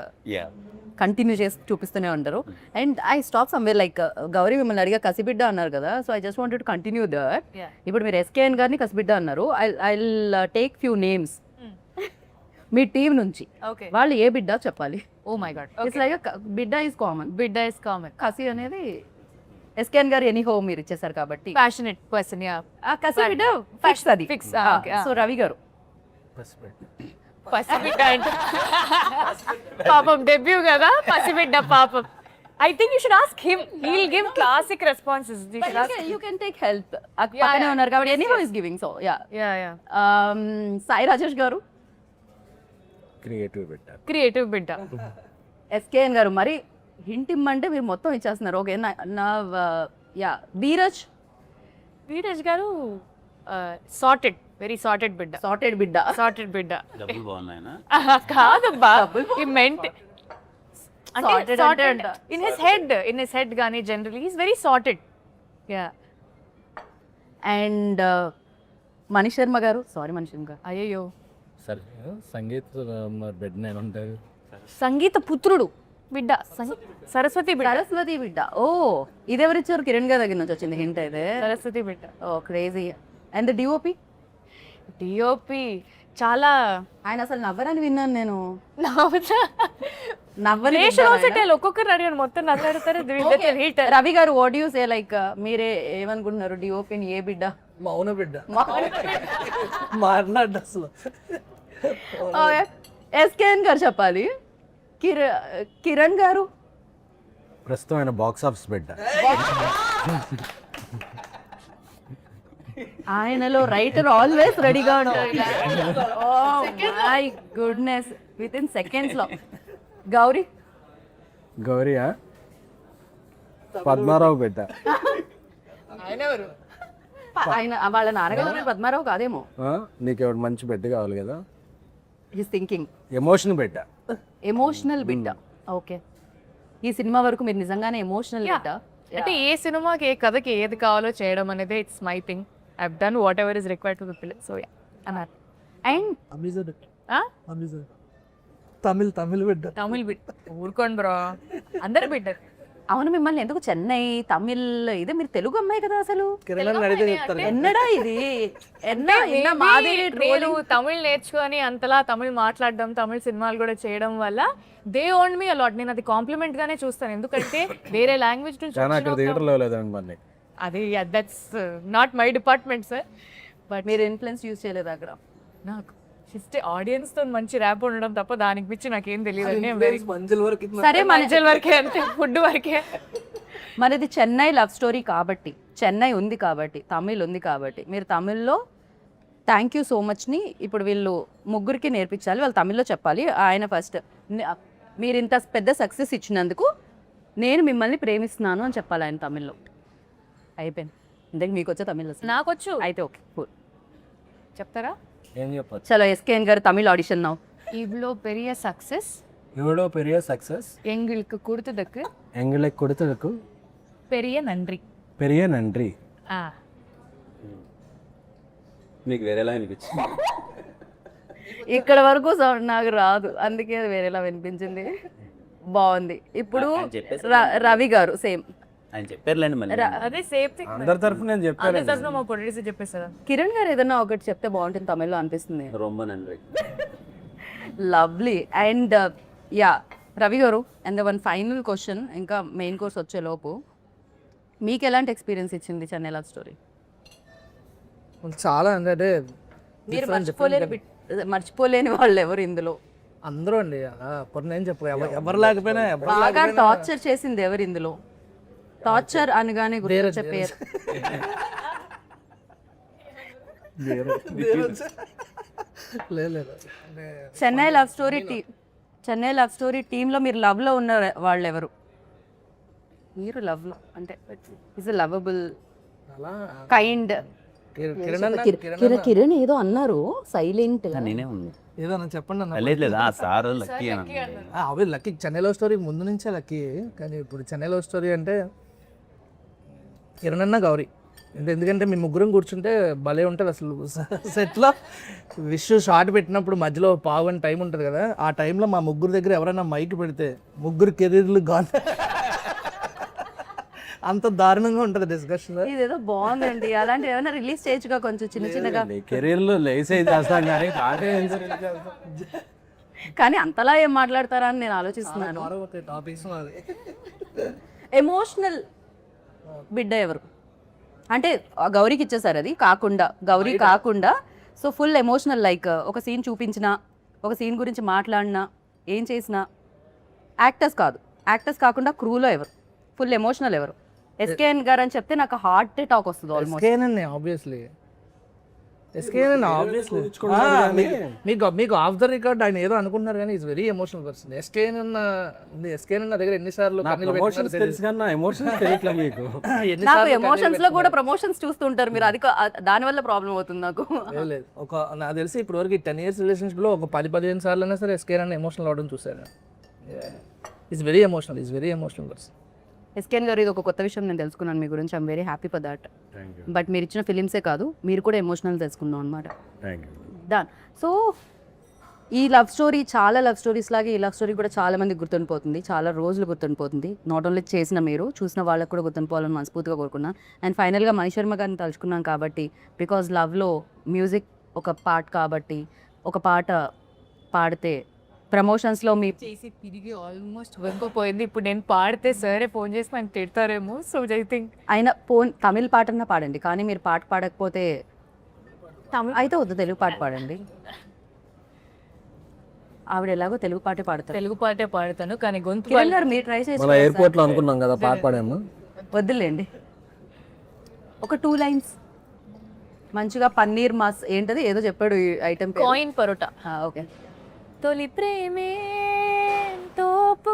[SPEAKER 1] కంటిన్యూ చేసి చూపిస్తూనే ఉంటారు. And I stop somewhere like Gauri మిమ్మల్ని అడిగా కసిబిడ్డ అన్నారు కదా, so I just wanted to continue that. ఇప్పుడు మీరు ఎస్కేఎన్ గారిని కసిబిడ్డ అన్నారు. I take few names me team నుంచి.
[SPEAKER 3] ఓకే,
[SPEAKER 1] వాళ్ళు ఏ బిడ్డ చెప్పాలి.
[SPEAKER 3] Oh my God,
[SPEAKER 1] it's like బిడ్డ ఈజ్ కామన్,
[SPEAKER 3] బిడ్డ ఇస్ కామన్.
[SPEAKER 1] కసి అనేది ఎస్కేఎన్ గారు ఎనీ హోమ్ మీరు ఇచ్చేసారు కాబట్టి
[SPEAKER 3] ప్యాషనెట్ పర్సన్, యా.
[SPEAKER 1] ఆ కసి బిడ్డ ఫిక్స్ అది.
[SPEAKER 3] Fix, okay,
[SPEAKER 1] సో రవి గారు
[SPEAKER 3] పసిబిడ్డ అంటే పాపం డెబ్యూ కదా, పసిబిడ్డ పాపం. I think you should ask him. He'll give classic responses. You should ask.
[SPEAKER 1] You can take help. పక్కనే ఉన్నారు కాబట్టి ఎనీ హో is giving. So yeah,
[SPEAKER 3] Yeah.
[SPEAKER 1] Sai Rajesh గారు,
[SPEAKER 2] క్రియేటివ్ పెట్టారు.
[SPEAKER 3] Creative బిడ్డ.
[SPEAKER 1] ఎస్కేఎన్ గారు మరి హింట్ ఇమ్మంటే మీరు మొత్తం ఇచ్చేస్తున్నారు. ఓకే నా యా ధీరజ్
[SPEAKER 3] వీరేష్ గారు సార్టెడ్, వెరీ సార్టెడ్ బిడ్డ.
[SPEAKER 1] సార్టెడ్ బిడ్డ.
[SPEAKER 3] సార్టెడ్ బిడ్డ
[SPEAKER 5] డబ్బులు బాగున్నాయనా?
[SPEAKER 3] కాదబ్బా, ఈ మెంట్
[SPEAKER 1] Sorted
[SPEAKER 3] అంటే
[SPEAKER 1] అంటే
[SPEAKER 3] ఇన్ హిస్ హెడ్ గానీ generally is very sorted. Yeah.
[SPEAKER 1] And Manish Sharma గారు, సారీ మనీష్ శర్మ గారు,
[SPEAKER 3] అయ్యో,
[SPEAKER 6] సరే సంగీత్ బెడ్ నేను ఉంటారు.
[SPEAKER 3] సంగీత పుత్రుడు బిడ్డ, సరస్వతి బిడ్డ.
[SPEAKER 1] సరస్వతి బిడ్డ. ఓ ఇదెవరిచ్చారు? కిరణ్ గారి దగ్గర నుంచి వచ్చింది హింట్ అయితే.
[SPEAKER 3] సరస్వతి బిడ్డ.
[SPEAKER 1] Oh crazy. And the DOP
[SPEAKER 3] DOP చాలా
[SPEAKER 1] ఆయన అసలు నవ్వరని విన్నాను నేను.
[SPEAKER 3] నవ్వుతా.
[SPEAKER 1] నవ్వని
[SPEAKER 3] ఒక్కొక్కరు అడిగాను, మొత్తం నవ్వుతారు.
[SPEAKER 1] రవి గారు వాట్ యూ సే లైక్ మీరే ఏమనుకుంటున్నారు డిఓపిని ఏ బిడ్డ?
[SPEAKER 4] మౌన బిడ్డ మాట్లాడు అసలు.
[SPEAKER 1] ఎస్కేఎన్ గారు చెప్పాలి. కిరణ్ గారు
[SPEAKER 2] ప్రస్తుతం ఆయన బాక్స్ ఆఫీస్ బిడ్డ.
[SPEAKER 1] ఆయనలో రైటర్ ఆల్వేస్ రెడీగా ఉంటారు. Oh my goodness, within seconds లో. గౌరీ
[SPEAKER 2] గౌరియా పద్మారావు బిడ్డ.
[SPEAKER 1] ఆయన వాళ్ళ నాన్నగారు పద్మారావు కాదేమో.
[SPEAKER 2] నీకు ఎవరు మంచి బిడ్డ కావాలి కదా.
[SPEAKER 1] హిస్ థింకింగ్
[SPEAKER 2] ఎమోషన్ బిడ్డ.
[SPEAKER 1] ఎమోషనల్ బిడ్డ. ఓకే, ఈ సినిమా వరకు మీరు నిజంగానే ఎమోషనల్ బిడ్డ.
[SPEAKER 3] అంటే ఏ సినిమాకి ఏ కథకి ఏది కావాలో చేయడం అనేది it's my thing. I have done what ever is required to the film. So yeah, అన్నారు.
[SPEAKER 1] అండ్
[SPEAKER 4] తమిళ్ బిడ్డ.
[SPEAKER 3] తమిళ్ బిడ్డ. ఊరుకోండి బ్రో, అందరు బిడ్డ.
[SPEAKER 1] అవును, మిమ్మల్ని ఎందుకు చెన్నై తమిళ్ ఇదే, మీరు తెలుగు అమ్మాయి కదా అసలు.
[SPEAKER 4] కిరణ్ అడిగితే చెప్తారు.
[SPEAKER 1] ఎన్నడా ఇది మాది
[SPEAKER 3] నేను తమిళ్ నేర్చుకొని అంతలా తమిళ్ మాట్లాడడం, తమిళ్ సినిమాలు కూడా చేయడం వల్ల దే ఓన్ మీ అలాట్. నేను అది కాంప్లిమెంట్ గానే చూస్తాను, ఎందుకంటే వేరే లాంగ్వేజ్ నుంచి
[SPEAKER 2] కానీ అక్కడ థియేటర్లో లేదండి మరి.
[SPEAKER 3] అది that's not my department sir. But
[SPEAKER 1] మీరు ఇన్ఫ్లుయెన్స్ యూజ్ చేయలేదు అక్కడ.
[SPEAKER 3] నాకు జస్ట్ ఆడియన్స్ తో మంచి ర్యాప్ ఉండడం తప్ప దానికి పిచ్చి నాకేం తెలియదు.
[SPEAKER 4] మంజుల వరకు
[SPEAKER 1] సరే
[SPEAKER 3] మంచిల వరకే, అంతే, ఫుడ్ వరకే.
[SPEAKER 1] మనది చెన్నై లవ్ స్టోరీ కాబట్టి, చెన్నై ఉంది కాబట్టి, తమిళ్ ఉంది కాబట్టి, మీరు తమిళ్లో థ్యాంక్ యూ సో మచ్ని ఇప్పుడు వీళ్ళు ముగ్గురికి నేర్పించాలి. వాళ్ళు తమిళ్లో చెప్పాలి. ఆయన ఫస్ట్ మీరు ఇంత పెద్ద సక్సెస్ ఇచ్చినందుకు నేను మిమ్మల్ని ప్రేమిస్తున్నాను అని చెప్పాలి ఆయన తమిళ్లో. అయిపోయింది. ఇంతకు మీకు వచ్చే తమిళ్ అసలు?
[SPEAKER 3] నాకొచ్చు.
[SPEAKER 1] అయితే ఓకే,
[SPEAKER 3] చెప్తారా?
[SPEAKER 2] ఏం చెప్పచ్చు?
[SPEAKER 1] చలో ఎస్కేఎన్ గారు తమిళ్ ఆడిషన్ నౌ.
[SPEAKER 3] இவ்வளோ பெரிய சக்ஸஸ்
[SPEAKER 2] இவ்வளோ பெரிய சக்ஸஸ்
[SPEAKER 3] எங்களுக்கு கொடுத்ததுக்கு
[SPEAKER 2] எங்களுக்கு கொடுத்ததுக்கு
[SPEAKER 3] பெரிய நன்றி.
[SPEAKER 2] பெரிய நன்றி.
[SPEAKER 5] మీకు వేరేలా అనిపించింది?
[SPEAKER 1] ఇక్కడ వరకు సౌండ్ నాకు రాదు, అందుకే వేరేలా వినిపించింది. బాగుంది. ఇప్పుడు రవి గారు సేమ్
[SPEAKER 5] ఆయన చెప్పారులేండి మళ్ళీ.
[SPEAKER 3] అదే సేమ్ థింగ్.
[SPEAKER 2] అందరి తరఫు నేను చెప్పాను.
[SPEAKER 3] అదే తరఫున మా ప్రొడ్యూసర్ చెప్పేసారా?
[SPEAKER 1] కిరణ్ గారు ఏదన్నా ఒకటి చెప్తే బాగుంటుంది తమిళ్లో అనిపిస్తుంది.
[SPEAKER 5] రొంబ నండ్రి.
[SPEAKER 1] లవ్లీ. అండ్ యా రవి గారు, అండ్ వన్ ఫైనల్ క్వశ్చన్, ఇంకా మెయిన్ కోర్స్ వచ్చేలోపు మీకు ఎలాంటి ఎక్స్పీరియన్స్ ఇచ్చింది చెన్నై లవ్ స్టోరీ?
[SPEAKER 4] చాలా అంటే
[SPEAKER 1] మీరు మర్చిపోలేని వాళ్ళు ఎవరు ఇందులో?
[SPEAKER 4] అందరూ అండి. ఇప్పుడు నేను చెప్పు, ఎవరు లేకపోయినా
[SPEAKER 1] బాగా టార్చర్ చేసింది ఎవరు ఇందులో? టార్చర్ అనగానే గుర్తొచ్చే పేరు.
[SPEAKER 4] లేదు.
[SPEAKER 1] Chennai love story Chennai love story టీంలో మీరు లవ్లో ఉన్న వాళ్ళు ఎవరు? మీరు లవ్లో అంటే ఈజ్ లవబుల్, కైండ్,
[SPEAKER 4] కిరణ్ అన్న కిరణ్ అన్న
[SPEAKER 1] కిరణ్ ఏదో అన్నారు సైలెంట్
[SPEAKER 5] నేనే ఉంది
[SPEAKER 4] ఏదో అన్న చెప్పండి అన్న
[SPEAKER 5] లేదు లేదు ఆ సార్ లక్కీ అని అన్నాడు.
[SPEAKER 4] అవి లక్కీ చెన్నైలో స్టోరీ ముందు నుంచే లక్కీ, కానీ ఇప్పుడు చెన్నైలో స్టోరీ అంటే కిరణ్ అన్న గౌరీ అంటే ఎందుకంటే మీ ముగ్గురం కూర్చుంటే భలే ఉంటుంది అసలు సెట్లో విష్ షార్ట్ పెట్టినప్పుడు మధ్యలో పావు అని టైం ఉంటుంది కదా, ఆ టైంలో మా ముగ్గురు దగ్గర ఎవరైనా మైక్ పెడితే ముగ్గురు కెరీర్లు గాన్ అంత దారుణంగా ఉంటుంది డిస్కషన్.
[SPEAKER 1] ఇదేదో బాగుందండి, అలాంటి ఏమైనా రిలీజ్ చేయొచ్చుగా కొంచెం చిన్న చిన్నగా.
[SPEAKER 2] కెరీర్లో లేసే చేస్తాం కానీ నాకే
[SPEAKER 1] కానీ అంతలా ఏం మాట్లాడతారా అని నేను ఆలోచిస్తున్నాను.
[SPEAKER 4] టాపిక్స్
[SPEAKER 1] ఎమోషనల్ బిడ్డ ఎవరు అంటే గౌరీకి ఇచ్చేసారు, అది కాకుండా గౌరీ కాకుండా సో ఫుల్ ఎమోషనల్ లైక్ ఒక సీన్ చూపించినా ఒక సీన్ గురించి మాట్లాడినా ఏం చేసినా యాక్టర్స్ కాదు, యాక్టర్స్ కాకుండా క్రూలో ఎవరు ఫుల్ ఎమోషనల్ ఎవరు? ఎస్కేఎన్ గారు అని చెప్తే నాకు హార్ట్ అటాక్ వస్తుంది ఆల్మోస్ట్.
[SPEAKER 4] ఎస్కేనండి ఆబ్వియస్లీ, ఎస్కేనండి ఆబ్వియస్లీ. మీకు ఆఫ్ ద రికార్డ్ ఆయన ఏదో అనుకుంటున్నారు కానీ is very emotional person. SKN నా దగ్గర ఎన్నిసార్లు
[SPEAKER 2] ఎమోషన్స్ తెలుసు కానీ ఎమోషన్స్ తెలియట్లే మీకు.
[SPEAKER 1] నాకు ఎమోషన్స్ లో కూడా ప్రమోషన్స్ చూస్తుంటారు మీరు, అది దాని వల్ల ప్రాబ్లం అవుతుంది నాకు.
[SPEAKER 4] లేదు ఒక నాకు తెలిసి ఇప్పుడు వరకు 10 years రిలేషన్షిప్లో ఒక 10-15 సార్లు అయినా సరే ఎస్కేన్ అన్న ఎమోషనల్ అవడం చూసాను. Is very emotional person.
[SPEAKER 1] SKN గారు ఇది ఒక కొత్త విషయం నేను తెలుసుకున్నాను మీ గురించి. I'm very happy for that. But మీరు ఇచ్చిన ఫిలిమ్సే కాదు మీరు కూడా ఎమోషనల్ తెలుసుకున్నాం అనమాట. డన్. సో ఈ లవ్ స్టోరీ చాలా లవ్ స్టోరీస్ లాగే ఈ లవ్ స్టోరీ కూడా చాలా మందికి గుర్తుండిపోతుంది, చాలా రోజులు గుర్తుండిపోతుంది. నాట్ ఓన్లీ చేసిన మీరు చూసిన వాళ్ళకి కూడా గుర్తుండిపోవాలని మనస్ఫూర్తిగా కోరుకున్నాను. అండ్ ఫైనల్గా మణి శర్మ గారిని తలుచుకున్నాను కాబట్టి బికాజ్ లవ్లో మ్యూజిక్ ఒక పార్ట్ కాబట్టి ఒక పాట పాడితే ప్రమోషన్స్లో మీ
[SPEAKER 3] చేసి తిరిగి ఆల్మోస్ట్ వెంకపోయింది. ఇప్పుడు నేను పాడితే సరే ఫోన్ చేసి నన్ను తిడతారేమో. సో ఐ థింక్
[SPEAKER 1] అయినా తమిళ పాటన్నా పాడండి, కానీ మీరు పాట పాడకపోతే తమిళ అయితే వద్దు, తెలుగు పాట పాడండి. ఆవిడ ఎలాగో తెలుగు పాటే పాడతారు.
[SPEAKER 3] తెలుగు పాటే పాడతాను కానీ గొంతు
[SPEAKER 1] కిరణ్ గారు మీరు ట్రై చేసి
[SPEAKER 2] మన ఎయిర్పోర్ట్లో అనుకున్నాం కదా పాట పాడాము.
[SPEAKER 1] వద్దులేండి, ఒక 2 lines మంచిగా పన్నీర్ మాస్ ఏంటది ఏదో చెప్పాడు ఈ ఐటమ్.
[SPEAKER 3] కాయిన్ పరోటా.
[SPEAKER 1] ఓకే.
[SPEAKER 3] తొలి ప్రేమే తోపు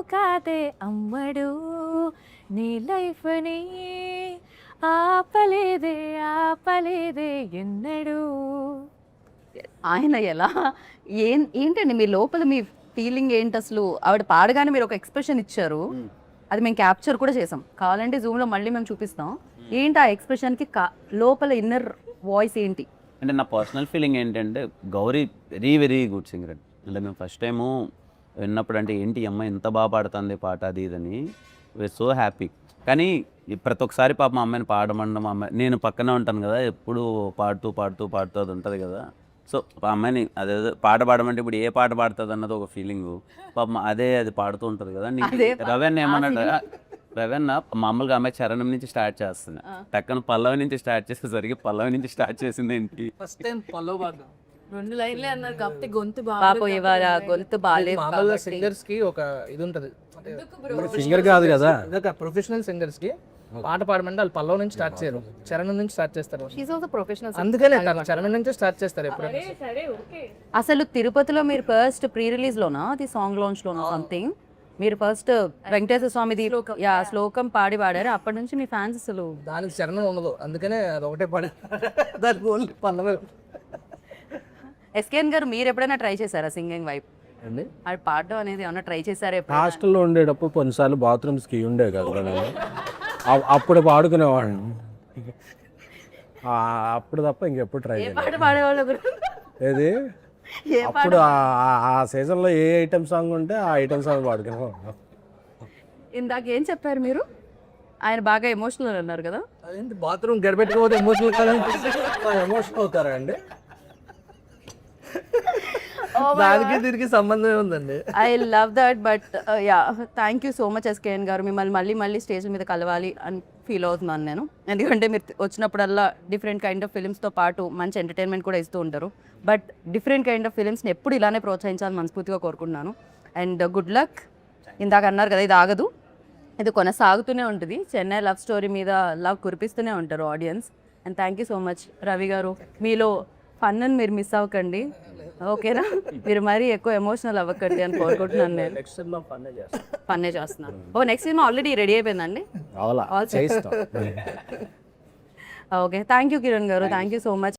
[SPEAKER 3] కాదే అమ్మడు నీ లైఫ్ని ఆపలేదే ఎన్నడు.
[SPEAKER 1] ఆయన ఎలా ఏంటండి మీ లోపల మీ ఫీలింగ్ ఏంటి అసలు? ఆవిడ పాడగానే మీరు ఒక ఎక్స్ప్రెషన్ ఇచ్చారు, అది మేము క్యాప్చర్ కూడా చేసాం. కావాలంటే జూమ్లో మళ్ళీ మేము చూపిస్తాం. ఏంటి ఆ ఎక్స్ప్రెషన్కి లోపల ఇన్నర్ వాయిస్ ఏంటి?
[SPEAKER 5] అంటే నా పర్సనల్ ఫీలింగ్ ఏంటంటే గౌరీ వెరీ గుడ్ సింగర్. అంటే మేము ఫస్ట్ టైము విన్నప్పుడు అంటే ఏంటి ఈ అమ్మాయి ఎంత బాగా పాడుతుంది పాట అది ఇదని వీఆర్ సో హ్యాపీ. కానీ ప్రతి ఒక్కసారి పాప మా అమ్మాయిని పాడమన్న మా అమ్మాయి నేను పక్కనే ఉంటాను కదా, ఎప్పుడు పాడుతూ అది ఉంటుంది కదా. సో ఆ అమ్మాయిని అదే పాట పాడమంటే ఇప్పుడు ఏ పాట పాడుతుంది అన్నది ఒక ఫీలింగ్. పాప అది పాడుతూ ఉంటుంది కదా. రవెన్ ఏమన్నాడు, రవెన్న మామూలుగా అమ్మాయి చరణం నుంచి స్టార్ట్ చేస్తుంది, టక్కన పల్లవి నుంచి స్టార్ట్ చేసేసరికి పల్లవి నుంచి స్టార్ట్ చేసింది ఏంటి
[SPEAKER 4] ఫస్ట్ టైం పల్లవ్ పాడడం
[SPEAKER 3] 2 లైన్లే అన్నారు కాబట్టి గొంతు
[SPEAKER 1] పాపం ఇవాళ గొంతు బాగాలేదు.
[SPEAKER 4] మామూలుగా సింగర్స్ కి ఒక ఇది ఉంటుంది,
[SPEAKER 2] సింగర్ కాదు కదా,
[SPEAKER 4] ప్రొఫెషనల్ సింగర్స్ కి పాట పాడమంటే వాళ్ళు పల్లవ్ నుంచి స్టార్ట్ చేయరు, చరణం నుంచి స్టార్ట్ చేస్తారు.
[SPEAKER 1] She also professional.
[SPEAKER 4] అందుకనే చరణం నుంచి స్టార్ట్ చేస్తారు ఎప్పుడైనా.
[SPEAKER 1] అసలు తిరుపతిలో మీరు ఫస్ట్ ప్రీ రిలీజ్ లోనా అది సాంగ్ లాంచ్ లోనా సంథింగ్ మీరు ఫస్ట్ వెంకటేశ్వర స్వామిది శ్లోకం పాడారు. అప్పటి నుంచి మీ ఫ్యాన్స్ అసలు
[SPEAKER 4] దానికి చరణం ఉండదు, అందుకనే అది ఒకటే పాడే దానికి ఓన్లీ పల్లవే.
[SPEAKER 1] ఎస్కేఎన్ గారు మీరు ఎప్పుడైనా ట్రై చేశారా సింగింగ్ వైపు? అది పాడడం అనేది ఏమన్నా ట్రై చేశారా?
[SPEAKER 2] హాస్టల్లో ఉండేటప్పుడు కొన్నిసార్లు బాత్రూమ్స్కి ఉండే కదా నేను, అప్పుడు పాడుకునేవాడిని. అప్పుడు తప్ప ఇంకెప్పుడు ట్రై చేయలేదు.
[SPEAKER 1] పాట పాడేవాళ్ళు
[SPEAKER 2] ఏది అప్పుడు ఆ సీజన్లో ఏ ఐటమ్ సాంగ్ ఉంటే ఆ ఐటమ్ సాంగ్ పాడుకునేవాడిని.
[SPEAKER 1] ఇందాక ఏం చెప్పారు మీరు? ఆయన బాగా ఎమోషనల్ అన్నారు కదా.
[SPEAKER 4] అదేంటి బాత్రూమ్ గడపెట్టుకోవద్దు ఎమోషనల్ కాదంటే
[SPEAKER 2] ఎమోషనల్ అవుతారా అండి?
[SPEAKER 4] దానికి దీనికి సంబంధమే ఉందండి.
[SPEAKER 1] I love that. But yeah thank you so much SKN గారు. మిమ్మల్ని మళ్ళీ స్టేజ్ మీద కలవాలి అని ఫీల్ అవుతున్నాను నేను, ఎందుకంటే మీరు వచ్చినప్పుడల్లా డిఫరెంట్ కైండ్ ఆఫ్ ఫిలిమ్స్తో పాటు మంచి ఎంటర్టైన్మెంట్ కూడా ఇస్తూ ఉంటారు. బట్ డిఫరెంట్ కైండ్ ఆఫ్ ఫిలిమ్స్ని ఎప్పుడు ఇలానే ప్రోత్సహించాలని మనస్ఫూర్తిగా కోరుకుంటున్నాను. And good luck. ఇందాక అన్నారు కదా ఇది ఆగదు, ఇది కొనసాగుతూనే ఉంటుంది. చెన్నై లవ్ స్టోరీ మీద లవ్ కురిపిస్తూనే ఉంటారు audience. And thank you so much Ravi గారు. మీలో ఫన్ మీరు మిస్ అవ్వకండి, ఓకేనా? మీరు మరీ ఎక్కువ ఎమోషనల్ అవ్వకండి అని కోరుకుంటున్నాను నేను. ఫన్నే చేస్తున్నాను. నెక్స్ట్ సినిమా ఆల్రెడీ రెడీ అయిపోయిందండి. ఓకే, థ్యాంక్ యూ కిరణ్ గారు, థ్యాంక్ యూ సో మచ్.